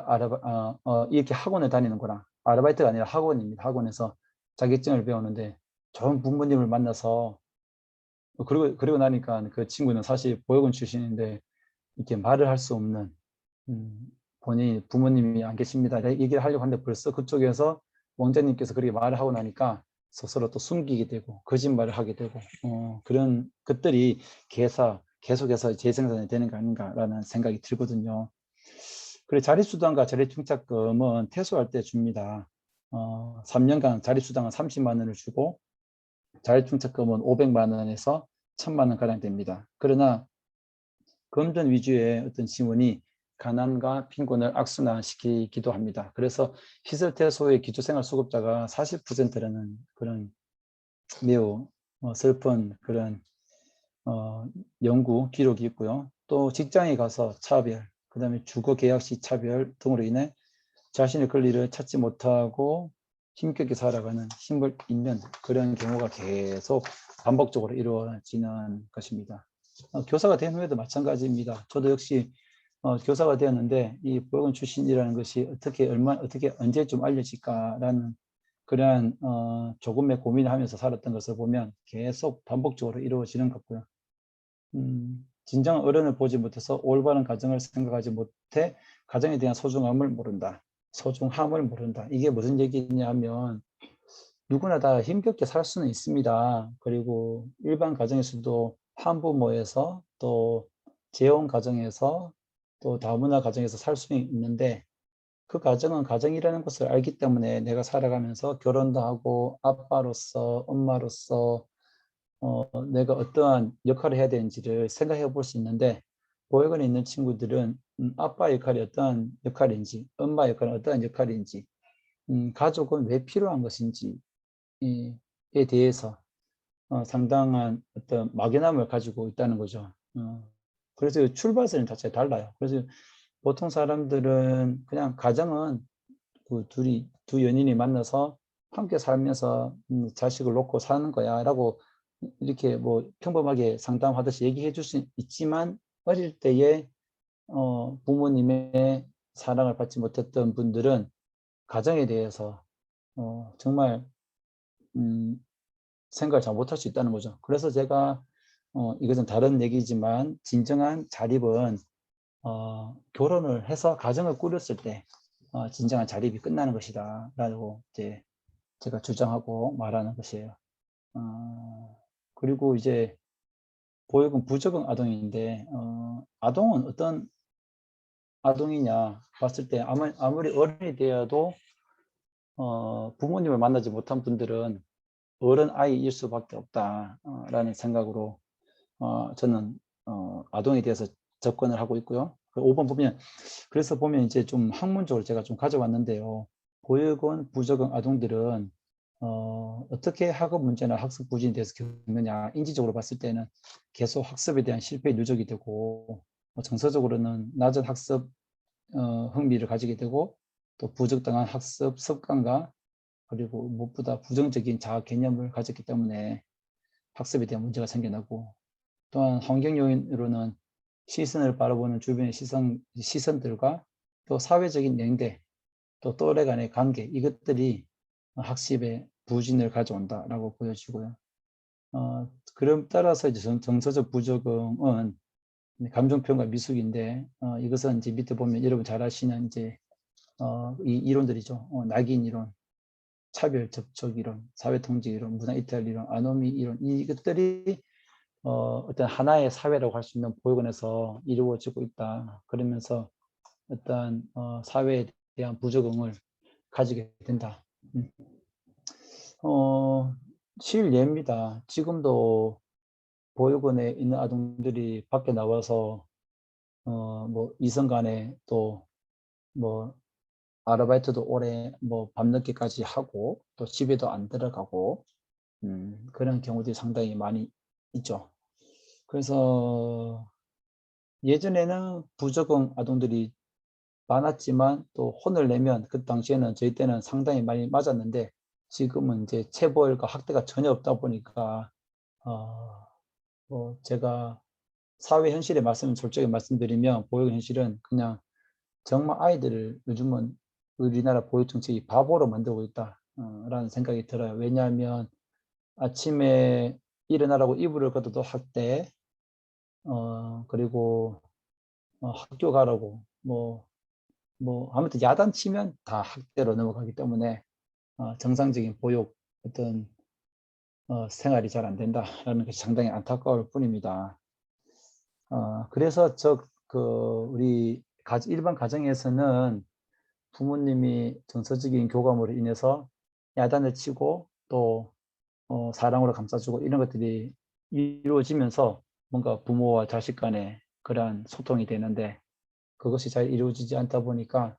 이렇게 학원을 다니는구나. 아르바이트가 아니라 학원입니다. 학원에서 자격증을 배우는데 좋은 부모님을 만나서 그리고 나니까 그 친구는 사실 보육원 출신인데 이렇게 말을 할 수 없는 본인이 부모님이 안 계십니다. 얘기를 하려고 하는데 벌써 그쪽에서 원장님께서 그렇게 말을 하고 나니까 스스로 또 숨기게 되고 거짓말을 하게 되고 그런 것들이 계속해서 재생산이 되는 거 아닌가라는 생각이 들거든요. 그리고 자립수당과 자립증착금은 퇴소할 때 줍니다. 3년간 자립수당은 30만 원을 주고 자립증착금은 500만 원에서 1000만 원 가량 됩니다. 그러나 금전 위주의 어떤 지원이 가난과 빈곤을 악순환시키기도 합니다. 그래서 시설퇴소의 기초생활수급자가 40%라는 그런 매우 슬픈 그런 연구 기록이 있고요. 또 직장에 가서 차별, 그 다음에 주거계약 시 차별 등으로 인해 자신의 권리를 찾지 못하고 힘겹게 살아가는 힘을 잃는 그런 경우가 계속 반복적으로 이루어지는 것입니다. 교사가 된 후에도 마찬가지입니다. 저도 역시 교사가 되었는데 이 보육원 출신이라는 것이 어떻게 언제쯤 알려질까라는 그러한 조금의 고민을 하면서 살았던 것을 보면 계속 반복적으로 이루어지는 것 같고요. 진정한 어른을 보지 못해서 올바른 가정을 생각하지 못해 가정에 대한 소중함을 모른다. 이게 무슨 얘기냐 하면 누구나 다 힘겹게 살 수는 있습니다. 그리고 일반 가정에서도 한부모에서 또 재혼 가정에서 또 다문화 가정에서 살 수 있는데 그 가정은 가정이라는 것을 알기 때문에 내가 살아가면서 결혼도 하고 아빠로서 엄마로서 내가 어떠한 역할을 해야 되는지를 생각해 볼 수 있는데 보육원에 있는 친구들은 아빠 역할이 어떠한 역할인지 엄마 역할은 어떠한 역할인지 가족은 왜 필요한 것인지에 대해서 상당한 어떤 막연함을 가지고 있다는 거죠. 그래서 출발선 자체가 달라요. 그래서 보통 사람들은 그냥 가정은 그 두 연인이 만나서 함께 살면서 자식을 놓고 사는 거야 라고 이렇게 뭐 평범하게 상담하듯이 얘기해 줄 수 있지만 어릴 때에 부모님의 사랑을 받지 못했던 분들은 가정에 대해서 정말 생각을 잘 못할 수 있다는 거죠. 그래서 제가 이것은 다른 얘기지만 진정한 자립은 결혼을 해서 가정을 꾸렸을 때 진정한 자립이 끝나는 것이다 라고 이제 제가 주장하고 말하는 것이에요. 그리고 이제 보육은 부적응 아동인데 아동은 어떤 아동이냐 봤을 때 아무리 어른이 되어도 부모님을 만나지 못한 분들은 어른 아이일 수밖에 없다라는 생각으로 저는 아동에 대해서 접근을 하고 있고요. 5번 보면 그래서 보면 이제 좀 학문적으로 제가 좀 가져왔는데요. 보육원 부적응 아동들은 어떻게 학업 문제나 학습 부진에 대해서 겪느냐 인지적으로 봤을 때는 계속 학습에 대한 실패의 누적이 되고 정서적으로는 낮은 학습 흥미를 가지게 되고 또 부적당한 학습 습관과 그리고 무엇보다 부정적인 자아 개념을 가졌기 때문에 학습에 대한 문제가 생겨나고, 또한 환경 요인으로는 시선을 바라보는 주변의 시선들과 또 사회적인 연대, 또 또래 간의 관계, 이것들이 학습에 부진을 가져온다라고 보여지고요. 그럼 따라서 이제 정서적 부적응은 감정표현과 미숙인데, 이것은 이제 밑에 보면 여러분 잘 아시는 이제 이 이론들이죠. 낙인 이론, 차별 접촉 이론, 사회통제 이론, 문화 이탈 이론, 아노미 이론, 이것들이 어떤 하나의 사회라고 할 수 있는 보육원에서 이루어지고 있다. 그러면서 어떤 사회에 대한 부적응을 가지게 된다. 실예입니다. 지금도 보육원에 있는 아동들이 밖에 나와서 뭐 이성 간에 또 뭐 아르바이트도 오래 뭐 밤늦게까지 하고 또 집에도 안 들어가고 그런 경우들이 상당히 많이 있죠. 그래서 예전에는 부적응 아동들이 많았지만 또 혼을 내면 그 당시에는 저희 때는 상당히 많이 맞았는데, 지금은 이제 체벌과 학대가 전혀 없다 보니까 뭐 제가 사회 현실의 말씀을 솔직히 말씀드리면, 보육 현실은 그냥 정말 아이들을 요즘은 우리나라 보육 정책이 바보로 만들고 있다 라는 생각이 들어요. 왜냐하면 아침에 일어나라고 이불을 걷어도 학대, 그리고 학교 가라고 뭐 아무튼 야단치면 다 학대로 넘어가기 때문에 정상적인 보육 어떤 생활이 잘 안 된다라는 것이 상당히 안타까울 뿐입니다. 그래서 우리 일반 가정에서는 부모님이 정서적인 교감으로 인해서 야단을 치고 또 사랑으로 감싸주고 이런 것들이 이루어지면서 뭔가 부모와 자식 간에 그러한 소통이 되는데, 그것이 잘 이루어지지 않다 보니까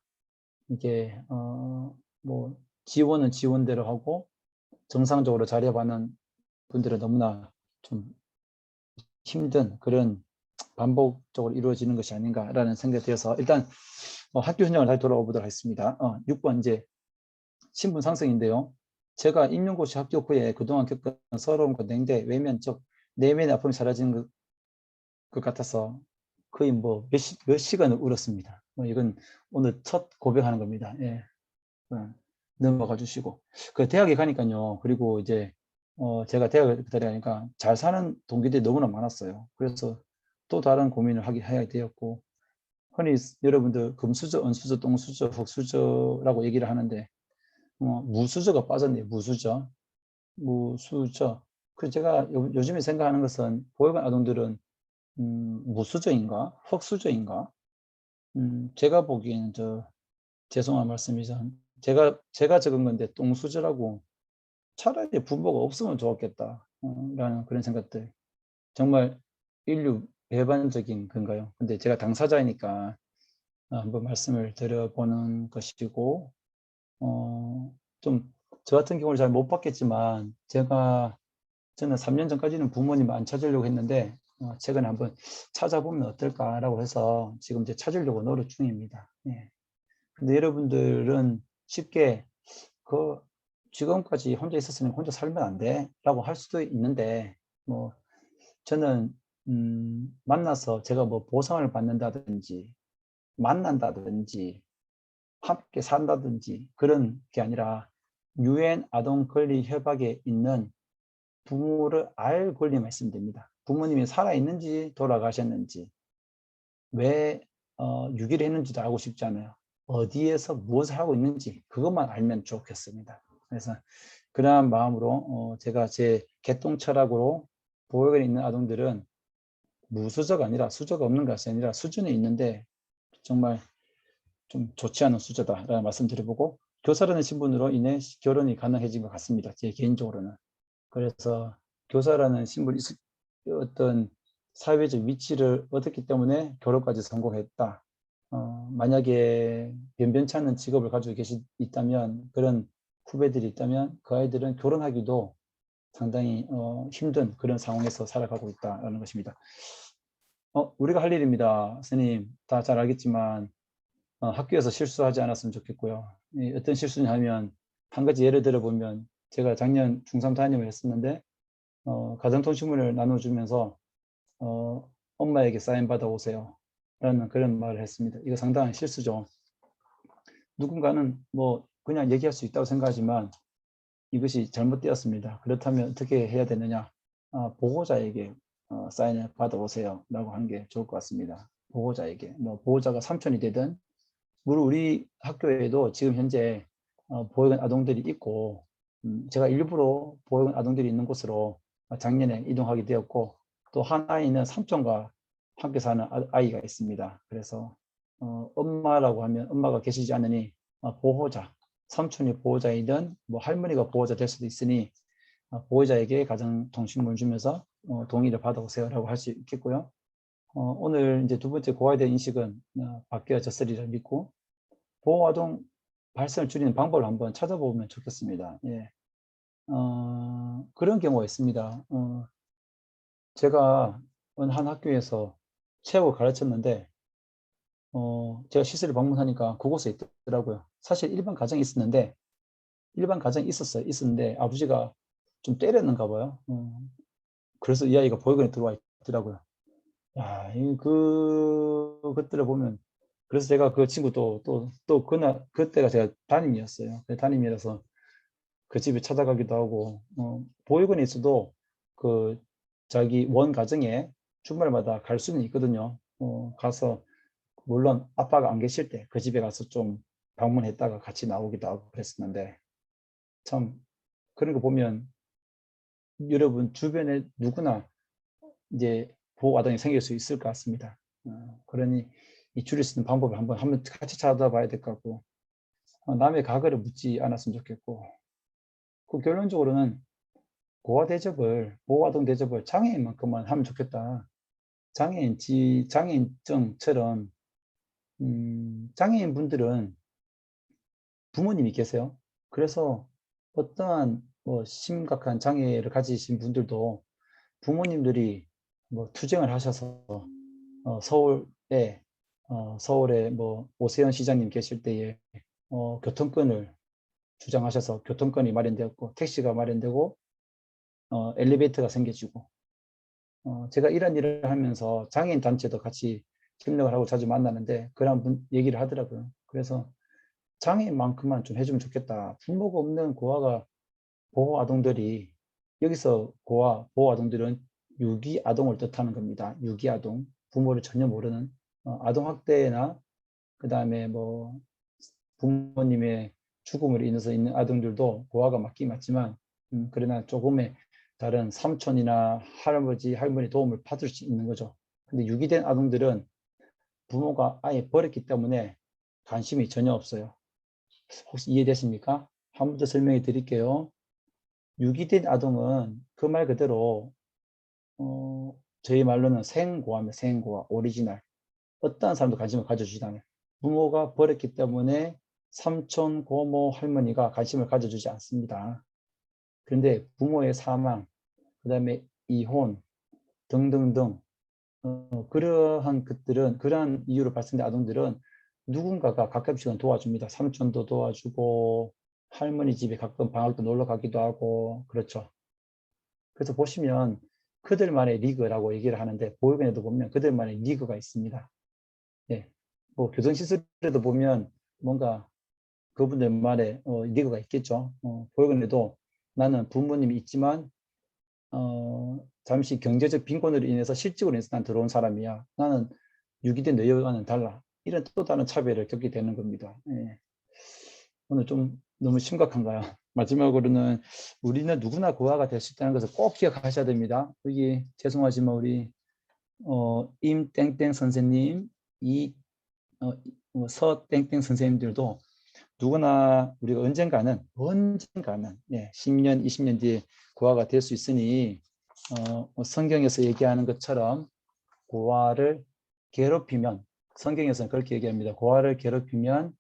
이게 뭐 지원은 지원대로 하고 정상적으로 자립하는 분들은 너무나 좀 힘든 그런 반복적으로 이루어지는 것이 아닌가라는 생각이 들어서, 일단 학교 현장을 다시 돌아가 보도록 하겠습니다. 6번 이제 신분 상승인데요. 제가 임용고시 합격 후에 그동안 겪은 서러움과 냉대, 외면적 내면의 아픔이 사라지는 것 같아서 거의 뭐 몇 시간을 울었습니다. 이건 오늘 첫 고백하는 겁니다. 예. 넘어가 주시고. 그 대학에 가니까요. 그리고 이제 제가 대학을 다니니까 잘 사는 동기들이 너무나 많았어요. 그래서 또 다른 고민을 해야 되었고, 흔히 여러분들 금수저, 은수저, 똥수저, 흙수저라고 얘기를 하는데 무수저가 빠졌네요. 무수저. 그래서 제가 요즘에 생각하는 것은 보육원 아동들은 무수저인가 흙수저인가, 제가 보기에는 죄송한 말씀이죠. 제가 적은 건데 똥수저라고, 차라리 부모가 없으면 좋았겠다 라는 그런 생각들. 정말 인류 배반적인 건가요? 근데 제가 당사자이니까 한번 말씀을 드려보는 것이고, 좀 저 같은 경우를 잘 못 받겠지만 저는 3년 전까지는 부모님을 안 찾으려고 했는데 최근에 한번 찾아보면 어떨까라고 해서 지금 이제 찾으려고 노력 중입니다. 예. 근데 여러분들은 쉽게 지금까지 혼자 있었으니 혼자 살면 안 돼 라고 할 수도 있는데, 뭐 저는 만나서 제가 뭐 보상을 받는다든지 만난다든지 함께 산다든지 그런 게 아니라, 유엔 아동 권리 협약에 있는 부모를 알 권리만 있으면 됩니다. 부모님이 살아있는지 돌아가셨는지, 왜 유기를 했는지도 알고 싶지 않아요. 어디에서 무엇을 하고 있는지 그것만 알면 좋겠습니다. 그래서 그러한 마음으로 제가 제 개똥 철학으로 보육원에 있는 아동들은 무수저가 아니라 수저가 없는 것이 아니라 수준에 있는데 정말 좀 좋지 않은 수저다라는 말씀 드려보고, 교사라는 신분으로 인해 결혼이 가능해진 것 같습니다. 제 개인적으로는. 그래서 교사라는 신분이 어떤 사회적 위치를 얻었기 때문에 결혼까지 성공했다. 만약에 변변치 않은 직업을 가지고 있다면, 그런 후배들이 있다면 그 아이들은 결혼하기도 상당히 힘든 그런 상황에서 살아가고 있다는 것입니다. 우리가 할 일입니다. 선생님 다 잘 알겠지만 학교에서 실수하지 않았으면 좋겠고요. 어떤 실수냐 하면, 한 가지 예를 들어 보면, 제가 작년 중3 담임을 했었는데 가정통신문을 나눠주면서 엄마에게 사인 받아오세요 라는 그런 말을 했습니다. 이거 상당한 실수죠. 누군가는 뭐 그냥 얘기할 수 있다고 생각하지만 이것이 잘못되었습니다. 그렇다면 어떻게 해야 되느냐? 보호자에게 사인을 받아오세요 라고 하는 게 좋을 것 같습니다. 보호자에게. 뭐 보호자가 삼촌이 되든, 물론 우리 학교에도 지금 현재 보육원 아동들이 있고, 제가 일부러 보육원 아동들이 있는 곳으로 작년에 이동하게 되었고, 또 한 아이는 삼촌과 함께 사는 아이가 있습니다. 그래서 엄마라고 하면 엄마가 계시지 않으니 보호자, 삼촌이 보호자이든 뭐 할머니가 보호자 될 수도 있으니 보호자에게 가정통신문을 주면서 동의를 받아오세요라고 할 수 있겠고요. 오늘 이제 두 번째 고아에 대한 인식은 바뀌어졌으리라 믿고, 보호아동 발생을 줄이는 방법을 한번 찾아보면 좋겠습니다. 예. 그런 경우가 있습니다. 제가 어느 한 학교에서 체육을 가르쳤는데 제가 시설을 방문하니까 그곳에 있더라고요. 사실 일반 가정이 있었는데, 있었는데 아버지가 좀 때렸는가 봐요. 그래서 이 아이가 보육원에 들어와 있더라고요. 야, 그것들을 보면, 그래서 제가 그 친구 그때가 제가 담임이었어요. 담임이라서 그 집에 찾아가기도 하고, 보육원에 있어도 그 자기 원 가정에 주말마다 갈 수는 있거든요. 가서 물론 아빠가 안 계실 때 그 집에 가서 좀 방문했다가 같이 나오기도 하고 그랬었는데, 참 그런 거 보면 여러분 주변에 누구나 이제 보호아동이 생길 수 있을 것 같습니다. 그러니 이 줄일 수 있는 방법을 한번 같이 찾아봐야 될 것 같고, 남의 과거를 묻지 않았으면 좋겠고, 그 결론적으로는 고아 대접을, 보호아동 대접을 장애인만큼만 하면 좋겠다. 장애인증처럼 장애인 분들은 부모님이 계세요. 그래서 어떠한 뭐 심각한 장애를 가지신 분들도 부모님들이 뭐 투쟁을 하셔서 서울에 뭐 오세훈 시장님 계실 때에 교통권을 주장하셔서 교통권이 마련되었고, 택시가 마련되고, 엘리베이터가 생겨지고, 제가 이런 일을 하면서 장애인 단체도 같이 협력을 하고 자주 만나는데 그런 얘기를 하더라고요. 그래서 장애인만큼만 좀 해주면 좋겠다. 부모가 없는 보호 아동들이, 여기서 보호 아동들은 유기 아동을 뜻하는 겁니다. 유기 아동, 부모를 전혀 모르는 아동 학대나 그 다음에 뭐 부모님의 죽음으로 인해서 있는 아동들도 고아가 맞긴 맞지만, 그러나 조금의 다른 삼촌이나 할아버지, 할머니 도움을 받을 수 있는 거죠. 근데 유기된 아동들은 부모가 아예 버렸기 때문에 관심이 전혀 없어요. 혹시 이해되십니까? 한 번 더 설명해 드릴게요. 유기된 아동은 그 말 그대로 저희 말로는 생고아입니다. 생고아, 오리지널. 어떠한 사람도 관심을 가져주지않아요. 부모가 버렸기 때문에 삼촌, 고모, 할머니가 관심을 가져주지 않습니다. 그런데 부모의 사망, 그 다음에 이혼 등등등 그러한 이유로 발생된 아동들은 누군가가 가끔씩은 도와줍니다. 삼촌도 도와주고, 할머니 집에 가끔 방학도 놀러 가기도 하고, 그렇죠. 그래서 보시면 그들만의 리그라고 얘기를 하는데, 보육원에도 보면 그들만의 리그가 있습니다. 예. 뭐 교정시설에도 보면 뭔가 그분들만의 리그가 있겠죠. 보육원에도 나는 부모님이 있지만 잠시 경제적 빈곤으로 인해서 실직으로 인해서 난 들어온 사람이야. 나는 유기된 너희와는 달라. 이런 또 다른 차별을 겪게 되는 겁니다. 예. 오늘 좀 너무 심각한가요? 마지막으로는 우리는 누구나 고아가 될 수 있다는 것을 꼭 기억하셔야 됩니다. 여기 죄송하지만 우리 임땡땡 선생님, 서땡땡 선생님들도 누구나 우리가 언젠가는 10년, 20년 뒤에 고아가 될 수 있으니 성경에서 얘기하는 것처럼 고아를 괴롭히면, 성경에서는 그렇게 얘기합니다. 고아를 괴롭히면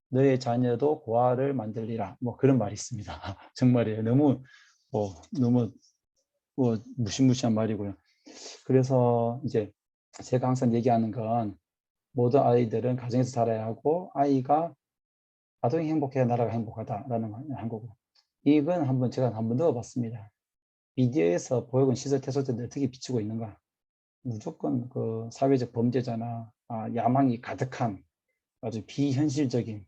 너의 자녀도 고아를 만들리라. 뭐 그런 말이 있습니다. 정말이에요. 너무 무시무시한 말이고요. 그래서 이제 제가 항상 얘기하는 건 모든 아이들은 가정에서 자라야 하고, 아동이 행복해야 나라가 행복하다라는 한 거고, 이건 제가 한번 넣어봤습니다. 미디어에서 보육원 시설 퇴소자들 어떻게 비추고 있는가? 무조건 그 사회적 범죄자나 야망이 가득한 아주 비현실적으로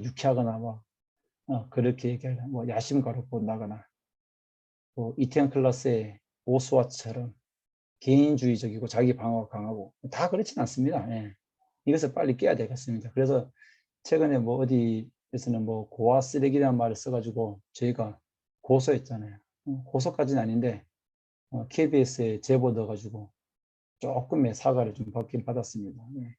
유쾌하거나 뭐 그렇게 얘기할 뭐 야심가로 본다거나 뭐 이태원 클라스의 오스와트처럼 개인주의적이고 자기 방어가 강하고 다 그렇진 않습니다. 예. 이것을 빨리 깨야 되겠습니다. 그래서 최근에 뭐 어디에서는 뭐 고아 쓰레기라는 말을 써가지고 저희가 고소했잖아요. 고소까지는 아닌데 KBS에 제보 넣어가지고 조금의 사과를 좀 받긴 받았습니다. 예.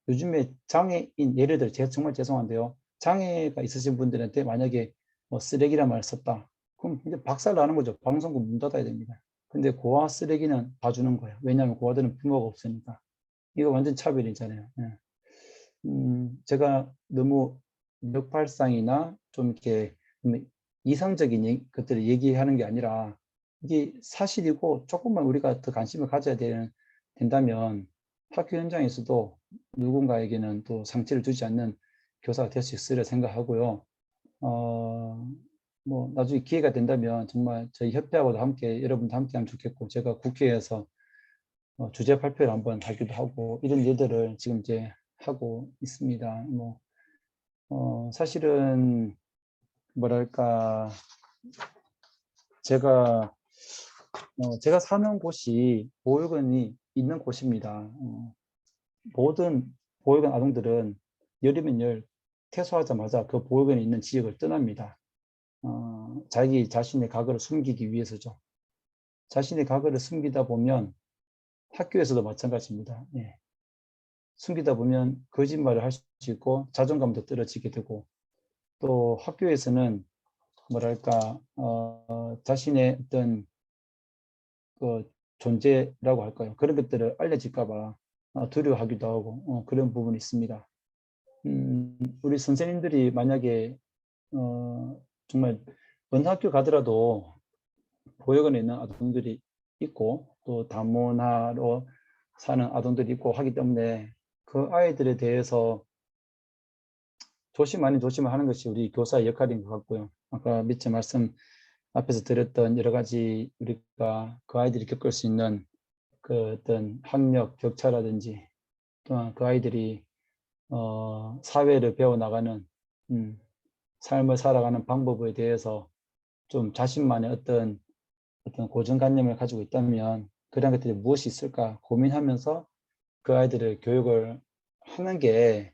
요즘에 장애인, 예를 들어 제가 정말 죄송한데요. 장애가 있으신 분들한테 만약에 뭐 쓰레기란 말을 썼다. 그럼 이제 박살 나는 거죠. 방송국 문 닫아야 됩니다. 근데 고아 쓰레기는 봐주는 거예요. 왜냐하면 고아들은 부모가 없으니까. 이거 완전 차별이잖아요. 예. 제가 너무 역발상이나 좀 이렇게 이상적인 것들을 얘기하는 게 아니라 이게 사실이고 조금만 우리가 더 관심을 가져야 된다면 학교 현장에서도 누군가에게는 또 상처를 주지 않는 교사가 될 수 있으리라 생각하고요. 뭐 나중에 기회가 된다면 정말 저희 협회하고도 함께 여러분도 함께 하면 좋겠고 제가 국회에서 주제 발표를 한번 하기도 하고 이런 일들을 지금 이제 하고 있습니다. 뭐 사실은 뭐랄까 제가 사는 곳이 보육원이 있는 곳입니다. 모든 보육원 아동들은 열이면 열 퇴소하자마자 그 보육원에 있는 지역을 떠납니다. 자기 자신의 과거를 숨기기 위해서죠. 자신의 과거를 숨기다 보면 학교에서도 마찬가지입니다. 예. 숨기다 보면 거짓말을 할 수 있고 자존감도 떨어지게 되고 또 학교에서는 뭐랄까 자신의 어떤 그 존재라고 할까요? 그런 것들을 알려질까 봐 두려워하기도 하고 그런 부분이 있습니다. 우리 선생님들이 만약에 정말 어느 학교 가더라도 보육원에 있는 아동들이 있고 또 다문화로 사는 아동들이 있고 하기 때문에 그 아이들에 대해서 조심을 하는 것이 우리 교사의 역할인 것 같고요. 아까 밑에 말씀 앞에서 드렸던 여러 가지 우리가 그 아이들이 겪을 수 있는 그 어떤 학력 격차라든지 또한 그 아이들이 사회를 배워나가는 삶을 살아가는 방법에 대해서 좀 자신만의 어떤 고정관념을 가지고 있다면 그런 것들이 무엇이 있을까 고민하면서 그 아이들을 교육을 하는 게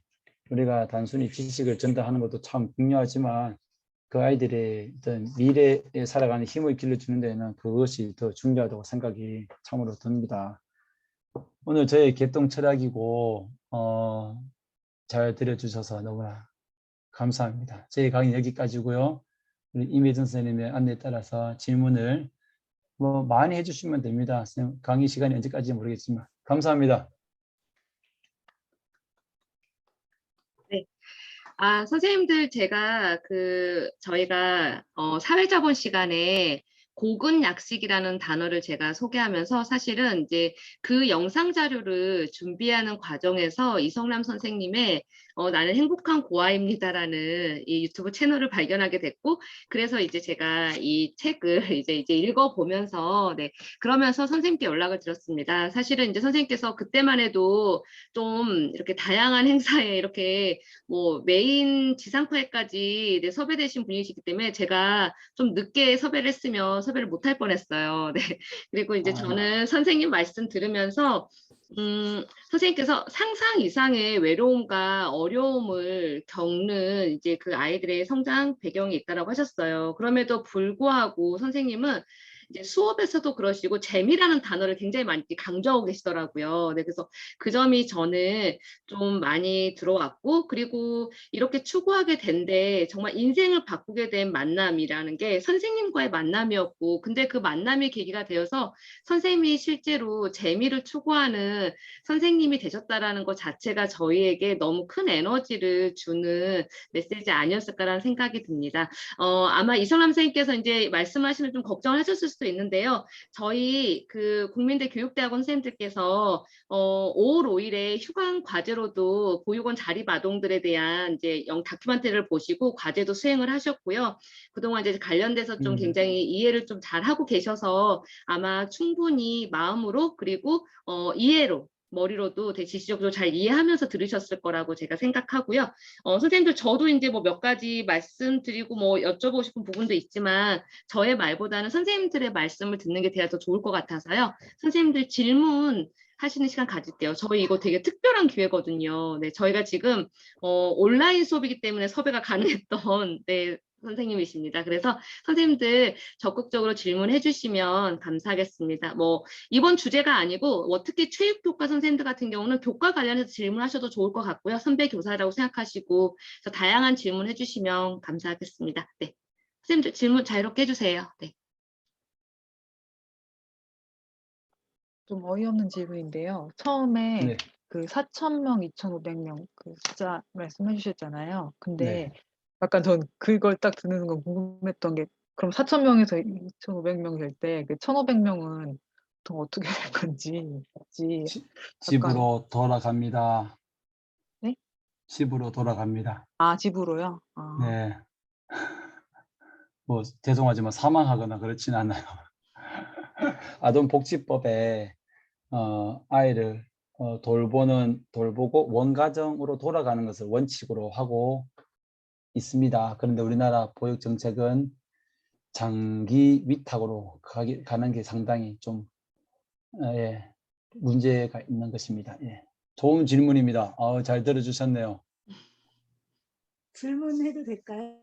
우리가 단순히 지식을 전달하는 것도 참 중요하지만 그 아이들의 어떤 미래에 살아가는 힘을 길러주는 데는 그것이 더 중요하다고 생각이 참으로 듭니다. 오늘 저의 개똥 철학이고 잘 들어주셔서 너무나 감사합니다. 저희 강의 여기까지고요. 우리 임혜준 선생님의 안내에 따라서 질문을 뭐 많이 해주시면 됩니다. 강의 시간이 언제까지인지 모르겠지만 감사합니다. 네. 선생님들 제가 저희가 사회자본 시간에 고근 약식이라는 단어를 제가 소개하면서 사실은 이제 그 영상 자료를 준비하는 과정에서 이성남 선생님의 나는 행복한 고아입니다라는 이 유튜브 채널을 발견하게 됐고 그래서 이제 제가 이 책을 이제 읽어보면서 그러면서 선생님께 연락을 드렸습니다. 사실은 이제 선생님께서 그때만 해도 좀 이렇게 다양한 행사에 이렇게 뭐 메인 지상파에까지 섭외되신 분이시기 때문에 제가 좀 늦게 섭외를 했으면 섭외를 못할 뻔했어요. 네. 그리고 이제 저는 선생님 말씀 들으면서 선생님께서 상상 이상의 외로움과 어려움을 겪는 이제 그 아이들의 성장 배경이 있다라고 하셨어요. 그럼에도 불구하고 선생님은 이제 수업에서도 그러시고 재미라는 단어를 굉장히 많이 강조하고 계시더라고요. 네, 그래서 그 점이 저는 좀 많이 들어왔고 그리고 이렇게 추구하게 된데 정말 인생을 바꾸게 된 만남이라는 게 선생님과의 만남이었고 근데 그 만남의 계기가 되어서 선생님이 실제로 재미를 추구하는 선생님이 되셨다라는 것 자체가 저희에게 너무 큰 에너지를 주는 메시지 아니었을까라는 생각이 듭니다. 아마 이성남 선생님께서 이제 말씀하시면 좀 걱정을 하셨을 수도 수도 있는데요. 저희 그 국민대 교육대학원 선생님들께서 5월 5일에 휴강 과제로도 보육원 자립 아동들에 대한 이제 다큐멘터리를 보시고 과제도 수행을 하셨고요. 그동안 이제 관련돼서 좀 굉장히 이해를 좀 잘 하고 계셔서 아마 충분히 마음으로 그리고 이해로 머리로도 되게 지식적으로 잘 이해하면서 들으셨을 거라고 제가 생각하고요. 선생님들 저도 이제 뭐 몇 가지 말씀드리고 뭐 여쭤보고 싶은 부분도 있지만 저의 말보다는 선생님들의 말씀을 듣는 게 더 좋을 것 같아서요. 선생님들 질문 하시는 시간 가질게요. 저희 이거 되게 특별한 기회거든요. 네, 저희가 지금 온라인 수업이기 때문에 섭외가 가능했던 네, 선생님이십니다. 그래서 선생님들 적극적으로 질문해 주시면 감사하겠습니다. 뭐 이번 주제가 아니고 특히 체육교과 선생님들 같은 경우는 교과 관련해서 질문하셔도 좋을 것 같고요. 선배 교사라고 생각하시고 그래서 다양한 질문해 주시면 감사하겠습니다. 네, 선생님들 질문 자유롭게 해주세요. 네. 좀 어이없는 질문인데요. 처음에 네. 그 4,000명, 2,500명 그 숫자 말씀해 주셨잖아요. 근데 네. 약간 전 그걸 딱 듣는 건 궁금했던 게 그럼 4,000명에서 2,500명 될 때 그 1,500명은 보통 어떻게 될 건지 약간 집으로 돌아갑니다. 네? 집으로 돌아갑니다. 아, 집으로요? 아. 네. 뭐 죄송하지만 사망하거나 그렇지는 않아요. 아동복지법에 아이를 돌보고 원가정으로 돌아가는 것을 원칙으로 하고 있습니다. 그런데 우리나라 보육 정책은 장기 위탁으로 가는 게 상당히 좀 예, 문제가 있는 것입니다. 예. 좋은 질문입니다. 잘 들어주셨네요. 질문해도 될까요?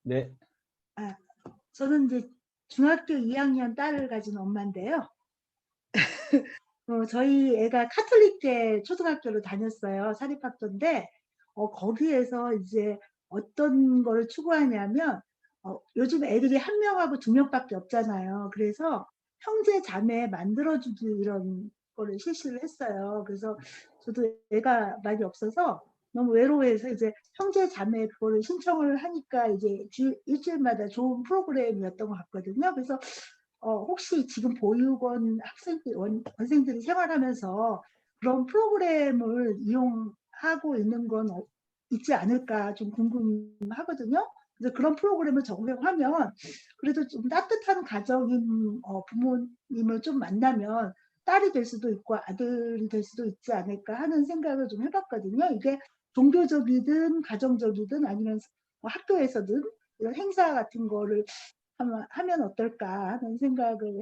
네. 저는 이제 중학교 2학년 딸을 가진 엄마인데요. 저희 애가 카톨릭계 초등학교로 다녔어요. 사립학교인데 거기에서 이제 어떤 거를 추구하냐면 요즘 애들이 1명하고 2명밖에 없잖아요. 그래서 형제 자매 만들어주기 이런 거를 실시를 했어요. 그래서 저도 애가 많이 없어서 너무 외로워해서 이제 형제 자매 그거를 신청을 하니까 이제 일주일마다 좋은 프로그램이었던 것 같거든요. 그래서 혹시 지금 보육원 원생들이 생활하면서 그런 프로그램을 이용하고 있는 건 있지 않을까 좀 궁금하거든요. 그래서 그런 프로그램을 적용하면 그래도 좀 따뜻한 가정인 부모님을 좀 만나면 딸이 될 수도 있고 아들이 될 수도 있지 않을까 하는 생각을 좀 해봤거든요. 이게 종교적이든 가정적이든 아니면 학교에서든 이런 행사 같은 거를 하면 어떨까 하는 생각을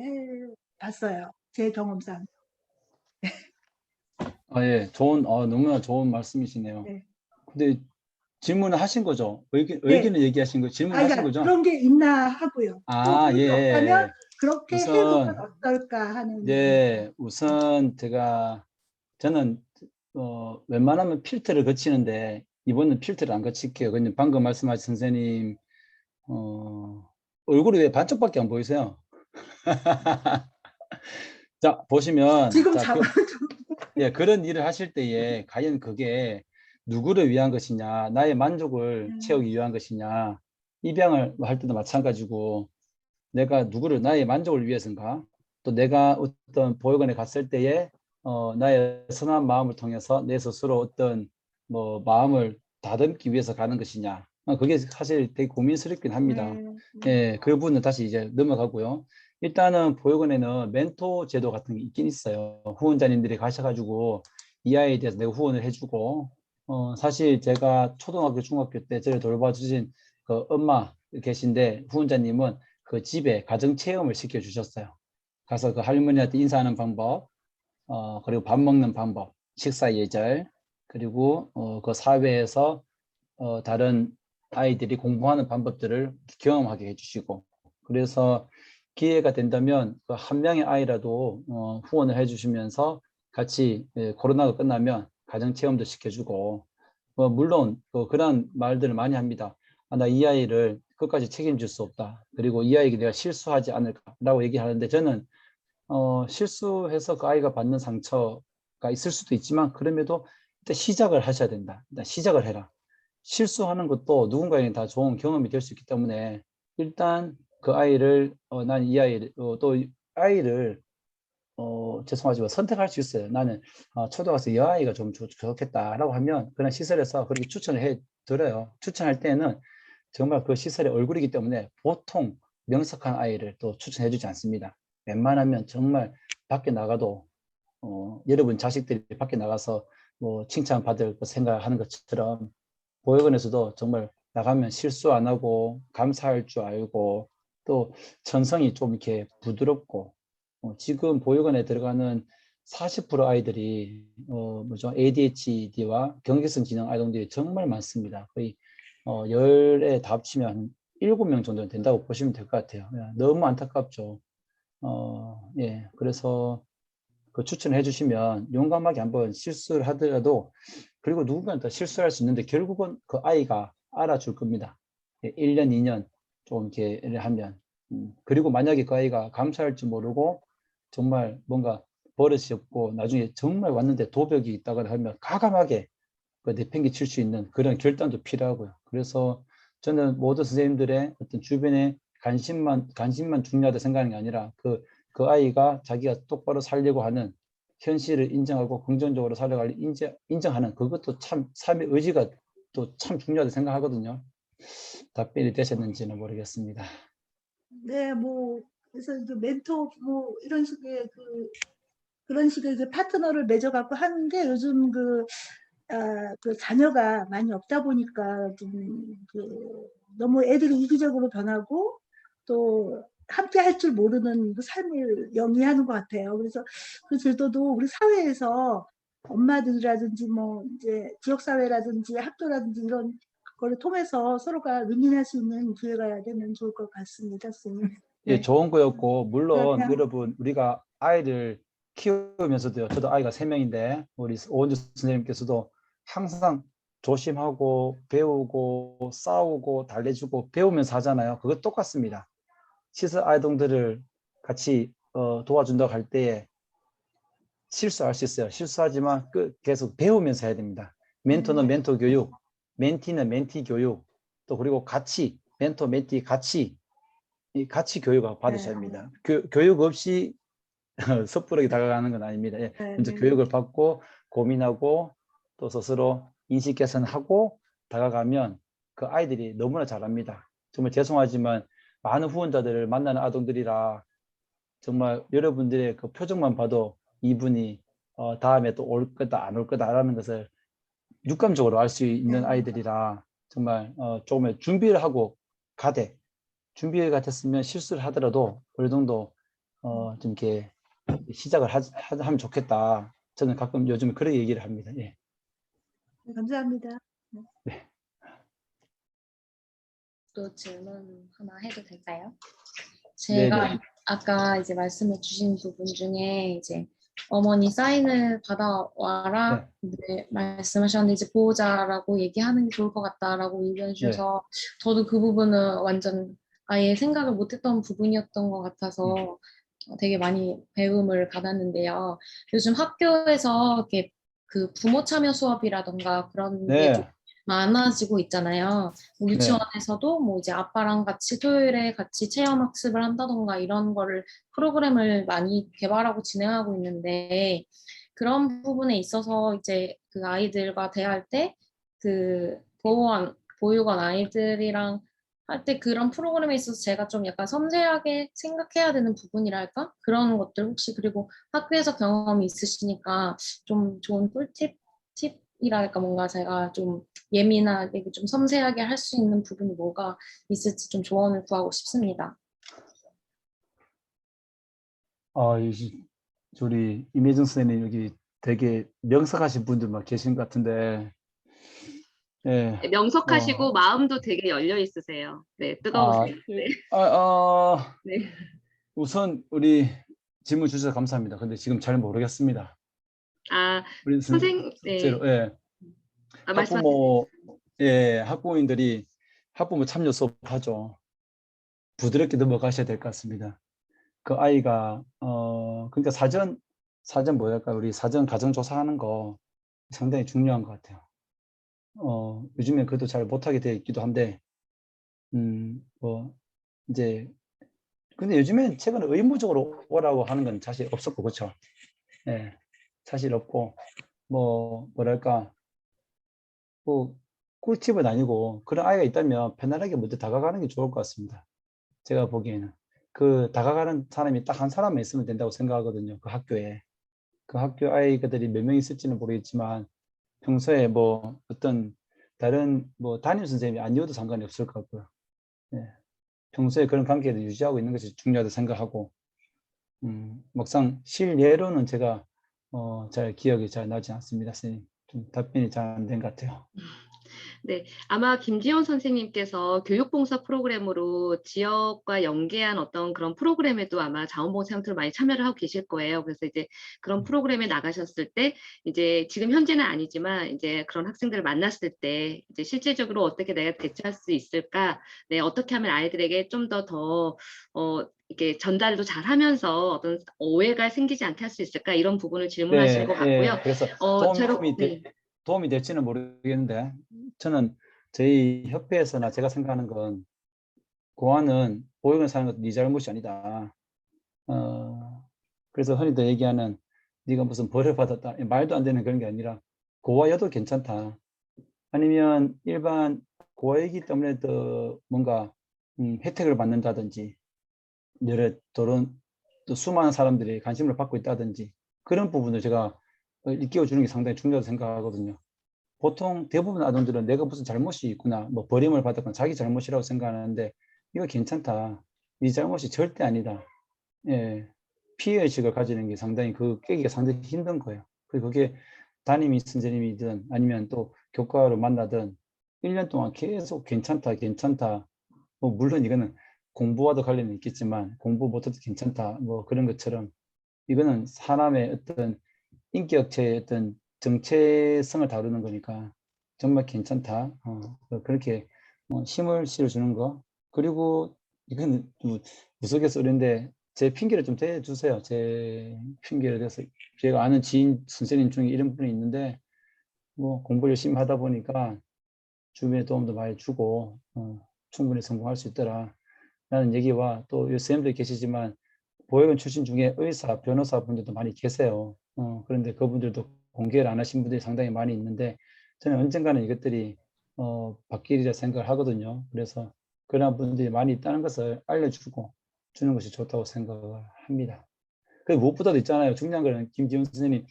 해봤어요. 제 경험상. 예, 너무나 좋은 말씀이시네요. 네. 근데 질문을 하신 거죠? 네. 의견을 얘기하신 거, 질문하신 그러니까 거죠? 그런 게 있나 하고요. 또 예. 없다면 그렇게 우선, 해보면 어떨까 하는. 네, 우선 저는 웬만하면 필터를 거치는데 이번은 필터를 안 거칠게요. 근데 방금 말씀하신 선생님 얼굴이 왜 반쪽밖에 안 보이세요? 자, 보시면 지금 그런 일을 하실 때에 과연 그게 누구를 위한 것이냐, 나의 만족을 채우기 위한 것이냐, 입양을 할 때도 마찬가지고 내가 나의 만족을 위해서인가, 또 내가 어떤 보육원에 갔을 때에 나의 선한 마음을 통해서 내 스스로 어떤 마음을 다듬기 위해서 가는 것이냐, 그게 사실 되게 고민스럽긴 합니다. 예, 그 부분은 다시 이제 넘어가고요. 일단은 보육원에는 멘토 제도 같은 게 있긴 있어요. 후원자님들이 가셔가지고 이 아이에 대해서 내가 후원을 해주고, 사실 제가 초등학교, 중학교 때 저를 돌봐주신 그 엄마 계신데 후원자님은 그 집에 가정 체험을 시켜주셨어요. 가서 그 할머니한테 인사하는 방법, 그리고 밥 먹는 방법, 식사 예절, 그리고 그 사회에서 다른 아이들이 공부하는 방법들을 경험하게 해주시고, 그래서 기회가 된다면 그 한 명의 아이라도 후원을 해주시면서 같이 코로나가 끝나면 가정체험도 시켜주고, 물론 그런 말들을 많이 합니다. 나 이 아이를 끝까지 책임질 수 없다. 그리고 이 아이에게 내가 실수하지 않을까라고 얘기하는데, 저는 실수해서 그 아이가 받는 상처가 있을 수도 있지만 그럼에도 일단 시작을 하셔야 된다. 일단 시작을 해라. 실수하는 것도 누군가에게 다 좋은 경험이 될 수 있기 때문에 일단 그 아이를 난 이 아이를 또 아이를 죄송하지만 선택할 수 있어요. 나는 초등학생 여아이가 좀 좋겠다라고 하면 그런 시설에서 그렇게 추천을 해 드려요. 추천할 때는 정말 그 시설의 얼굴이기 때문에 보통 명석한 아이를 또 추천해 주지 않습니다. 웬만하면 정말 밖에 나가도 여러분 자식들이 밖에 나가서 뭐 칭찬받을 거 생각하는 것처럼 보육원에서도 정말 나가면 실수 안 하고 감사할 줄 알고 또 천성이 좀 이렇게 부드럽고 지금 보육원에 들어가는 40% 아이들이 뭐죠? ADHD와 경계성 지능 아동들이 정말 많습니다. 거의 10에 다 합치면 한 7명 정도는 된다고 보시면 될 것 같아요. 너무 안타깝죠. 예, 그래서 그 추천해 주시면 용감하게 한번 실수를 하더라도 그리고 누군가는 더 실수할 수 있는데 결국은 그 아이가 알아줄 겁니다. 1년, 2년 좀 이렇게 하면 그리고 만약에 그 아이가 감사할 줄 모르고 정말 뭔가 버릇이 없고 나중에 정말 왔는데 도벽이 있다거나 하면 과감하게 내팽개칠 수 있는 그런 결단도 필요하고요. 그래서 저는 모든 선생님들의 어떤 주변에 관심만 중요하다 생각하는 게 아니라 그 아이가 자기가 똑바로 살려고 하는 현실을 인정하고 긍정적으로 살려고 인정하는 그것도 참 삶의 의지가 또 참 중요하다 생각하거든요. 답변이 되셨는지는 모르겠습니다. 네, 뭐 그래서 이제 멘토 뭐 이런 식의 그런 식의 그 파트너를 맺어갖고 하는데 요즘 그 자녀가 많이 없다 보니까 좀 너무 애들이 이기적으로 변하고 또 함께 할 줄 모르는 그 삶을 영위하는 것 같아요. 그래서 그 제도도 우리 사회에서 엄마들이라든지 뭐 이제 지역사회라든지 학교라든지 이런 거를 통해서 서로가 윈윈할 수 있는 기회가 되면 좋을 것 같습니다, 선생님. 예, 좋은 거였고 물론 그러면- 여러분 우리가 아이를 키우면서도요. 저도 아이가 3명인데 우리 오은주 선생님께서도 항상 조심하고 배우고 싸우고 달래주고 배우면서 하잖아요. 그거 똑같습니다. 시설 아이들을 같이 도와준다고 할 때에 실수할 수 있어요. 실수하지만 계속 배우면서 해야 됩니다. 멘토는 멘토 교육, 멘티는 멘티 교육, 또 그리고 같이 멘토 멘티 같이 교육을 받으셔야 합니다. 교육 없이 섣부르게 다가가는 건 아닙니다. 예, 먼저 교육을 받고 고민하고 또 스스로 인식 개선하고 다가가면 그 아이들이 너무나 잘합니다. 정말 죄송하지만 많은 후원자들을 만나는 아동들이라 정말 여러분들의 그 표정만 봐도 이분이 다음에 또 올 거다 안 올 거다라는 것을 육감적으로 알 수 있는 아이들이라 정말 조금 준비를 하고 가되 준비 같았으면 실수를 하더라도 어느 정도 좀 이렇게 시작을 하면 좋겠다. 저는 가끔 요즘 그런 얘기를 합니다. 예. 네, 감사합니다. 또 질문 하나 해도 될까요? 네네. 제가 아까 이제 말씀해 주신 부분 중에 이제 어머니 사인을 받아와라 네, 말씀하셨는데 이제 보호자라고 얘기하는 게 좋을 것 같다라고 의견 주셔서 저도 그 부분은 완전 아예 생각을 못했던 부분이었던 것 같아서 되게 많이 배움을 받았는데요. 요즘 학교에서 이렇게 그 부모 참여 수업이라던가 그런 게 좀 많아지고 있잖아요. 뭐 유치원에서도 뭐 이제 아빠랑 같이 토요일에 같이 체험 학습을 한다던가 이런 거를 프로그램을 많이 개발하고 진행하고 있는데 그런 부분에 있어서 이제 그 아이들과 대할 때 그 보육원 아이들이랑 할 때 그런 프로그램에 있어서 제가 좀 약간 섬세하게 생각해야 되는 부분이랄까? 그런 것들 혹시 그리고 학교에서 경험이 있으시니까 좀 좋은 팁이랄까 뭔가 제가 좀 예민하게 좀 섬세하게 할 수 있는 부분이 뭐가 있을지 좀 조언을 구하고 싶습니다. 우리 임혜정 선생님 여기 되게 명석하신 분들만 계신 것 같은데 예. 명석하시고 마음도 되게 열려 있으세요. 네, 뜨거우세요. 네. 네. 우선 우리 질문 주셔서 감사합니다. 근데 지금 잘 모르겠습니다. 우리 선생님, 네. 예. 학부모, 학부모님들이 학부모 참여 수업 하죠. 부드럽게 넘어가셔야 될 것 같습니다. 그 아이가 그러니까 사전 뭐랄까 우리 사전 가정 조사하는 거 상당히 중요한 것 같아요. 요즘에 그것도 잘 못하게 되어 있기도 한데 뭐 이제 근데 요즘엔 최근에 의무적으로 오라고 하는 건 사실 없었고, 그렇죠? 예, 사실 없고, 뭐랄까, 뭐 꿀팁은 아니고 그런 아이가 있다면 편안하게 먼저 다가가는 게 좋을 것 같습니다. 제가 보기에는 그 다가가는 사람이 딱 한 사람만 있으면 된다고 생각하거든요. 그 학교에. 그 학교 아이들이 몇 명 있을지는 모르겠지만 평소에 뭐 어떤 다른 뭐 담임 선생님이 아니어도 상관이 없을 것 같고요. 예. 평소에 그런 관계를 유지하고 있는 것이 중요하다고 생각하고, 막상 실예로는 제가 잘 기억이 잘 나지 않습니다, 선생님. 좀 답변이 잘 안 된 것 같아요. 네, 아마 김지원 선생님께서 교육봉사 프로그램으로 지역과 연계한 어떤 그런 프로그램에도 아마 자원봉사 형태로 많이 참여를 하고 계실 거예요. 그래서 이제 그런 프로그램에 나가셨을 때 이제 지금 현재는 아니지만 이제 그런 학생들을 만났을 때 이제 실질적으로 어떻게 내가 대처할 수 있을까? 네, 어떻게 하면 아이들에게 좀 더 이렇게 전달도 잘 하면서 어떤 오해가 생기지 않게 할 수 있을까? 이런 부분을 질문하신 것 같고요. 그래서 도움이 될지는 모르겠는데 저는 저희 협회에서나 제가 생각하는 건 고아는 보육원 사는 것도 네 잘못이 아니다. 그래서 흔히들 얘기하는 네가 무슨 벌을 받았다. 말도 안 되는 그런 게 아니라 고아여도 괜찮다. 아니면 일반 고아이기 때문에 더 뭔가 혜택을 받는다든지 여러 또 수많은 사람들이 관심을 받고 있다든지 그런 부분을 제가 일깨워주는 게 상당히 중요하다고 생각하거든요. 보통 대부분 아동들은 내가 무슨 잘못이 있구나, 뭐 버림을 받았거나 자기 잘못이라고 생각하는데 이거 괜찮다. 네 잘못이 절대 아니다. 예, 피해의식을 가지는 게 상당히 깨기가 상당히 힘든 거예요. 그리고 그게 담임 선생님이든 아니면 또 교과로 만나든 1년 동안 계속 괜찮다, 괜찮다. 뭐 물론 이거는 공부와도 관련이 있겠지만 공부 못해도 괜찮다. 뭐 그런 것처럼 이거는 사람의 어떤 인격체의 어떤 정체성을 다루는 거니까 정말 괜찮다. 그렇게 힘을 실어주는 거. 그리고 이건 무속에서그런데 제 핑계를 좀 대주세요. 제 핑계를 대서 제가 아는 지인 선생님 중에 이런 분이 있는데 뭐 공부 열심히 하다 보니까 주변에 도움도 많이 주고 충분히 성공할 수 있더라. 라는 얘기와 또 선생님들 계시지만 보육원 출신 중에 의사, 변호사 분들도 많이 계세요. 그런데 그분들도 공개를 안 하신 분들이 상당히 많이 있는데 저는 언젠가는 이것들이 바뀌리라 생각을 하거든요. 그래서 그런 분들이 많이 있다는 것을 알려주고 주는 것이 좋다고 생각을 합니다. 그 무엇보다도 있잖아요. 중요한 거는 김지훈 선생님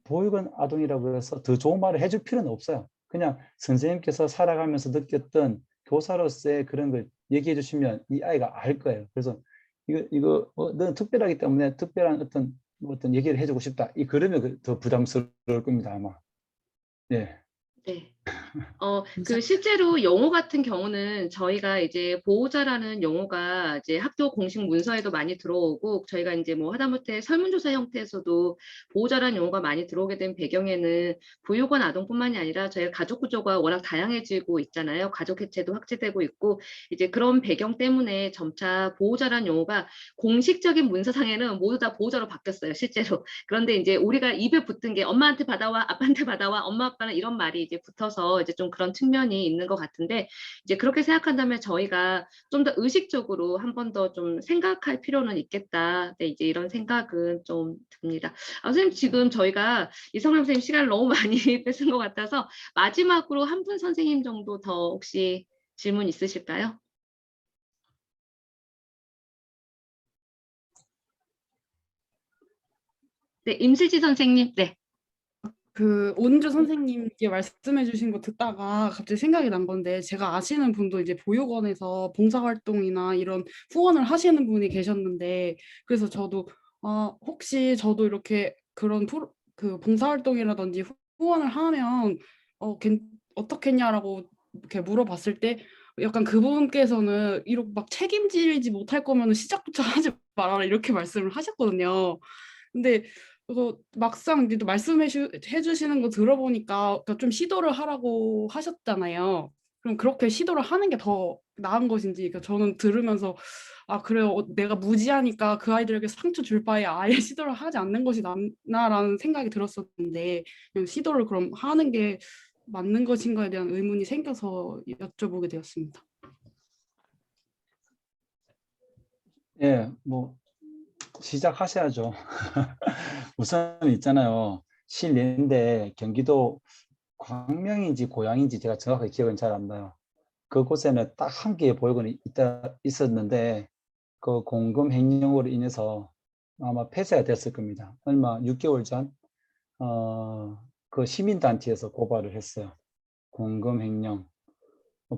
보육원 아동이라고 해서 더 좋은 말을 해줄 필요는 없어요. 그냥 선생님께서 살아가면서 느꼈던 교사로서의 그런 걸 얘기해 주시면 이 아이가 알 거예요. 그래서 너는 특별하기 때문에 특별한 어떤 얘기를 해주고 싶다. 그러면 더 부담스러울 겁니다, 아마. 네. 네. 실제로 용어 같은 경우는 저희가 이제 보호자라는 용어가 이제 학교 공식 문서에도 많이 들어오고 저희가 이제 뭐 하다못해 설문조사 형태에서도 보호자라는 용어가 많이 들어오게 된 배경에는 보육원 아동뿐만이 아니라 저희가 가족 구조가 워낙 다양해지고 있잖아요. 가족 해체도 확대되고 있고 이제 그런 배경 때문에 점차 보호자라는 용어가 공식적인 문서상에는 모두 다 보호자로 바뀌었어요, 실제로. 그런데 이제 우리가 입에 붙은 게 엄마한테 받아와, 아빠한테 받아와, 엄마 아빠는 이런 말이 이제 붙어서 이제 좀 그런 측면이 있는 것 같은데 이제 그렇게 생각한다면 저희가 좀 더 의식적으로 한 번 더 좀 생각할 필요는 있겠다. 네, 이제 이런 생각은 좀 듭니다. 선생님 지금 저희가 이성남 선생님 시간을 너무 많이 뺏은 것 같아서 마지막으로 한 분 선생님 정도 더 혹시 질문 있으실까요? 네, 임슬지 선생님. 네. 오은주 선생님께 말씀해 주신 거 듣다가 갑자기 생각이 난 건데 제가 아시는 분도 이제 보육원에서 봉사활동이나 이런 후원을 하시는 분이 계셨는데 그래서 저도 혹시 저도 이렇게 그런 봉사활동이라든지 후원을 하면 어떻겠냐라고 이렇게 물어봤을 때 약간 그분께서는 이렇게 막 책임지지 못할 거면 시작부터 하지 말아라 이렇게 말씀을 하셨거든요. 근데 그래서 막상 이제 또 말씀해 주시는 거 들어보니까 좀 시도를 하라고 하셨잖아요. 그럼 그렇게 시도를 하는 게 더 나은 것인지 그러니까 저는 들으면서 그래요. 내가 무지하니까 그 아이들에게 상처 줄 바에 아예 시도를 하지 않는 것이 낫나라는 생각이 들었었는데 그냥 시도를 그럼 하는 게 맞는 것인가에 대한 의문이 생겨서 여쭤보게 되었습니다. 예, 뭐 시작하셔야죠. 우선 있잖아요. 실내인데 경기도 광명인지 고양인지 제가 정확하게 기억은 잘 안 나요. 그곳에는 딱 한 개의 보육원이 있었는데 그 공금 횡령으로 인해서 아마 폐쇄가 됐을 겁니다. 얼마 6개월 전 그 시민단체에서 고발을 했어요. 공금 횡령.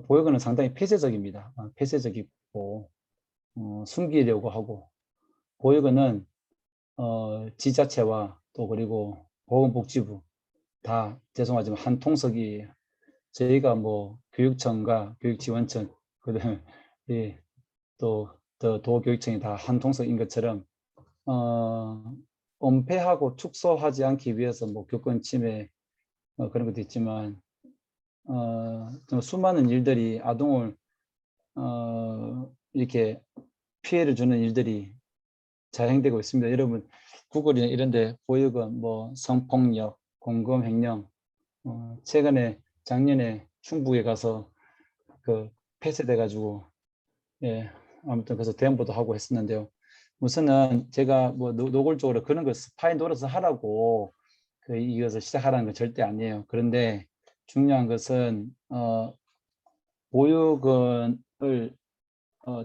보육원은 상당히 폐쇄적입니다. 폐쇄적이고 숨기려고 하고, 보육원은 지자체와 또 그리고 보건복지부 다 죄송하지만 한 통속이에요. 저희가 뭐 교육청과 교육지원청 그다음에 또 도교육청이 다 한 통속인 것처럼 은폐하고 축소하지 않기 위해서 뭐 교권 침해 그런 것도 있지만 좀 수많은 일들이 아동을 이렇게 피해를 주는 일들이 자행되고 있습니다. 여러분 구글이나 이런데 보육원, 뭐 성폭력, 공금 횡령, 최근에 작년에 충북에 가서 그 폐쇄돼 가지고 예 아무튼 그래서 대응보도 하고 했었는데요. 우선은 제가 뭐 노골적으로 그런 걸 스파이 노릇을 하라고 이것을 시작하라는 건 절대 아니에요. 그런데 중요한 것은 보육원을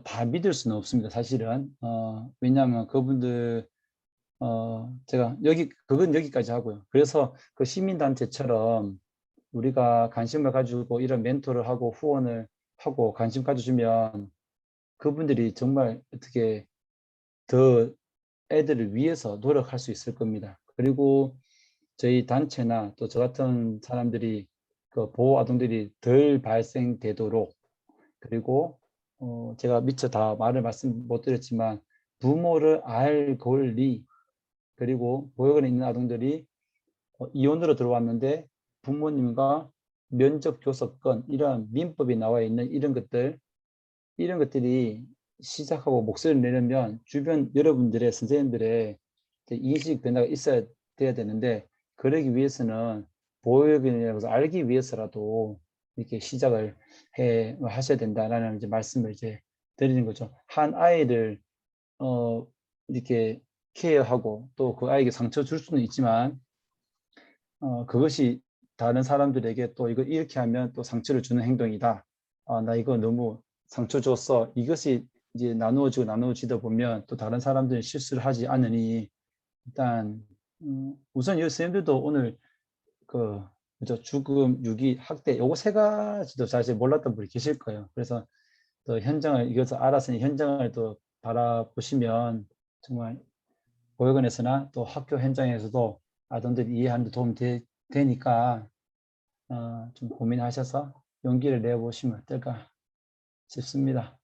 다 믿을 수는 없습니다. 사실은 왜냐하면 그분들 제가 그건 여기까지 하고요. 그래서 그 시민단체처럼 우리가 관심을 가지고 이런 멘토를 하고 후원을 하고 관심 가져주면 그분들이 정말 어떻게 더 애들을 위해서 노력할 수 있을 겁니다. 그리고 저희 단체나 또 저 같은 사람들이 그 보호 아동들이 덜 발생되도록, 그리고 제가 미처 다 말씀 못 드렸지만 부모를 알 권리, 그리고 보육원에 있는 아동들이 이혼으로 들어왔는데 부모님과 면접 교섭권, 이런 민법이 나와 있는 이런 것들이 시작하고 목소리를 내려면 주변 여러분들의 선생님들의 인식 변화가 돼야 되는데, 그러기 위해서는 보육원이라서 알기 위해서라도 이렇게 시작을 하셔야 된다라는 이제 말씀을 이제 드리는 거죠. 한 아이를 이렇게 케어하고 또 그 아이에게 상처 줄 수는 있지만 그것이 다른 사람들에게 또 이거 이렇게 하면 또 상처를 주는 행동이다. 나 이거 너무 상처 줬어. 이것이 이제 나누어지다 보면 또 다른 사람들이 실수를 하지 않으니, 일단 우선 이 선생님들도 오늘 그죠, 죽음, 유기, 학대 요거 세 가지도 사실 몰랐던 분이 계실 거예요. 그래서 또 현장을 이것을 알았으니 현장을 또 바라보시면 정말 보육원에서나 또 학교 현장에서도 아동들이 이해하는 데 도움이 되니까 좀 고민하셔서 용기를 내보시면 어떨까 싶습니다.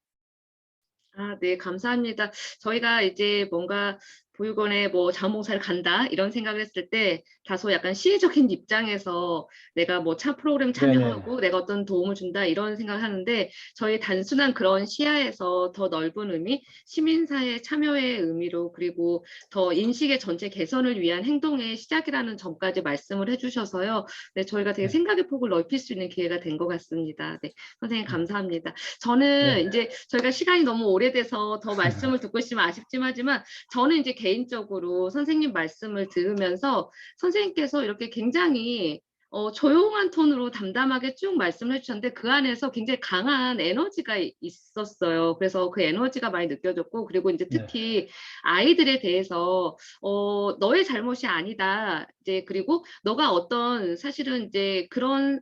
네, 감사합니다. 저희가 이제 뭔가 보육원에 뭐 자원봉사를 간다 이런 생각을 했을 때 다소 약간 시혜적인 입장에서 내가 뭐 프로그램 참여하고 내가 어떤 도움을 준다 이런 생각을 하는데, 저희 단순한 그런 시야에서 더 넓은 의미, 시민사회 참여의 의미로, 그리고 더 인식의 전체 개선을 위한 행동의 시작이라는 점까지 말씀을 해주셔서요. 네, 저희가 되게 생각의 폭을 넓힐 수 있는 기회가 된 것 같습니다. 네, 선생님 감사합니다. 저는 이제 저희가 시간이 너무 오래돼서 더 말씀을 듣고 있으면 아쉽지만 저는 이제 개인적으로 선생님 말씀을 들으면서 선생님께서 이렇게 굉장히 조용한 톤으로 담담하게 쭉 말씀을 해주셨는데 그 안에서 굉장히 강한 에너지가 있었어요. 그래서 그 에너지가 많이 느껴졌고, 그리고 이제 특히 아이들에 대해서 너의 잘못이 아니다. 이제 그리고 너가 어떤 사실은 이제 그런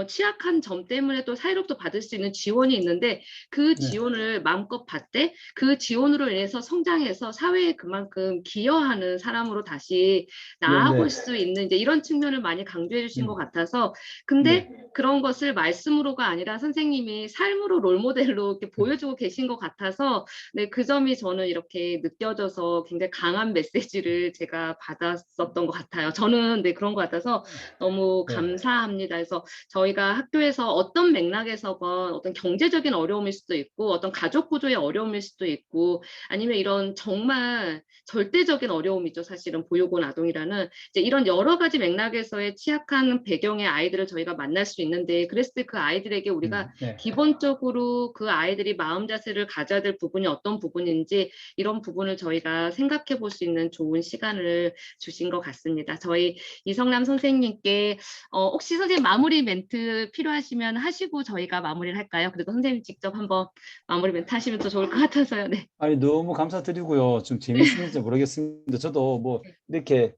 취약한 점 때문에 또 사회로부터 받을 수 있는 지원이 있는데 그 지원을 마음껏 받되 그 지원으로 인해서 성장해서 사회에 그만큼 기여하는 사람으로 다시 나아갈 수 있는 이제 이런 측면을 많이 강조해 주신 것 같아서, 근데 그런 것을 말씀으로가 아니라 선생님이 삶으로 롤모델로 이렇게 보여주고 계신 것 같아서 네, 그 점이 저는 이렇게 느껴져서 굉장히 강한 메시지를 제가 받았었던 것 같아요. 저는 네, 그런 것 같아서 너무 감사합니다. 그래서 저희가 학교에서 어떤 맥락에서건 어떤 경제적인 어려움일 수도 있고 어떤 가족 구조의 어려움일 수도 있고 아니면 이런 정말 절대적인 어려움이죠. 사실은 보육원 아동이라는 이제 이런 여러 가지 맥락에서의 취약한 배경의 아이들을 저희가 만날 수 있는데 그랬을 때 그 아이들에게 우리가 네. 기본적으로 그 아이들이 마음 자세를 가져야 될 부분이 어떤 부분인지 이런 부분을 저희가 생각해 볼 수 있는 좋은 시간을 주신 것 같습니다. 저희 이성남 선생님께 혹시 선생님 마무리 멘트 필요하시면 하시고 저희가 마무리를 할까요? 그래도 선생님 직접 한번 마무리 멘트 하시면 더 좋을 것 같아서요. 네. 아니 너무 감사드리고요. 좀 재밌는지 모르겠습니다. 저도 뭐 이렇게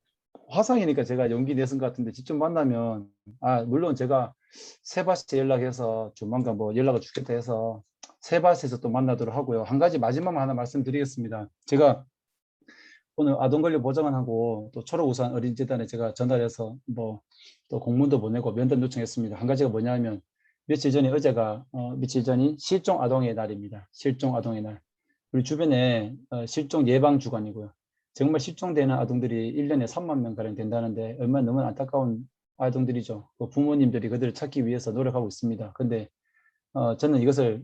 화상이니까 제가 용기 내신 것 같은데 직접 만나면 물론 제가 세바스에 연락해서 조만간 뭐 연락을 주겠다 해서 세바스에서 또 만나도록 하고요. 한 가지 마지막 하나 말씀드리겠습니다. 제가 오늘 아동권리 보장원하고 또 초록우산 어린이재단에 제가 전달해서 뭐 또 공문도 보내고 면담 요청했습니다. 한 가지가 뭐냐면 며칠 전이 실종 아동의 날입니다. 실종 아동의 날. 우리 주변에 실종 예방 주간이고요. 정말 실종되는 아동들이 1년에 3만 명 가량 된다는데 얼마나 너무 안타까운 아동들이죠. 부모님들이 그들을 찾기 위해서 노력하고 있습니다. 근데 저는 이것을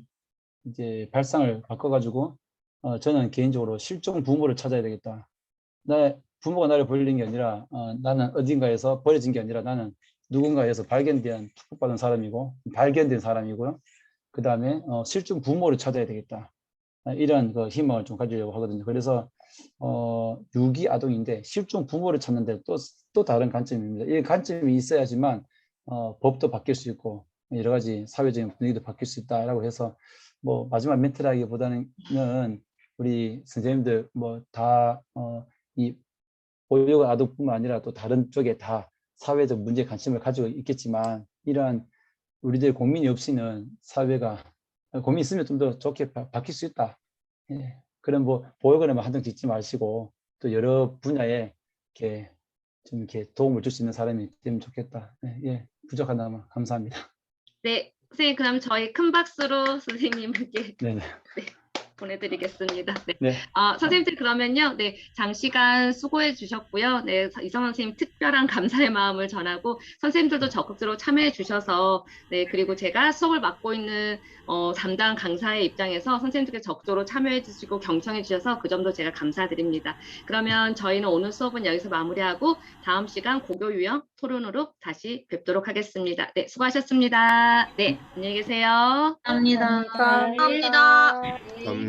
이제 발상을 바꿔가지고 저는 개인적으로 실종 부모를 찾아야 되겠다. 부모가 나를 버린 게 아니라 나는 어딘가에서 버려진 게 아니라 나는 누군가에서 발견된 축복받은 사람이고 발견된 사람이고요. 그 다음에 실종 부모를 찾아야 되겠다. 이런 그 희망을 좀 가지려고 하거든요. 그래서 유기 아동인데 실종 부모를 찾는데 또 다른 관점입니다. 이 관점이 있어야지만 법도 바뀔 수 있고 여러 가지 사회적인 분위기도 바뀔 수 있다라고 해서 뭐 마지막 멘트라기보다는 우리 선생님들 뭐 다 이 보육원 아동뿐만 아니라 또 다른 쪽에 다 사회적 문제에 관심을 가지고 있겠지만 이러한 우리들 고민이 없이는 사회가 고민 있으면 좀 더 좋게 바뀔 수 있다. 예. 그런 뭐 보육원에만 한정 짓지 마시고 또 여러 분야에 이렇게 도움을 줄 수 있는 사람이 되면 좋겠다. 예. 부족하다면 감사합니다. 네, 선생님 그럼 저희 큰 박수로 선생님께 네네. 보내드리겠습니다. 네. 네. 선생님들 그러면요, 네, 장시간 수고해 주셨고요. 네, 이성남 선생님 특별한 감사의 마음을 전하고 선생님들도 적극적으로 참여해 주셔서 네, 그리고 제가 수업을 맡고 있는 담당 강사의 입장에서 선생님들께 적극적으로 참여해 주시고 경청해 주셔서 그 점도 제가 감사드립니다. 그러면 저희는 오늘 수업은 여기서 마무리하고 다음 시간 고교 유형 토론으로 다시 뵙도록 하겠습니다. 네, 수고하셨습니다. 네, 안녕히 계세요. 감사합니다. 감사합니다. 감사합니다.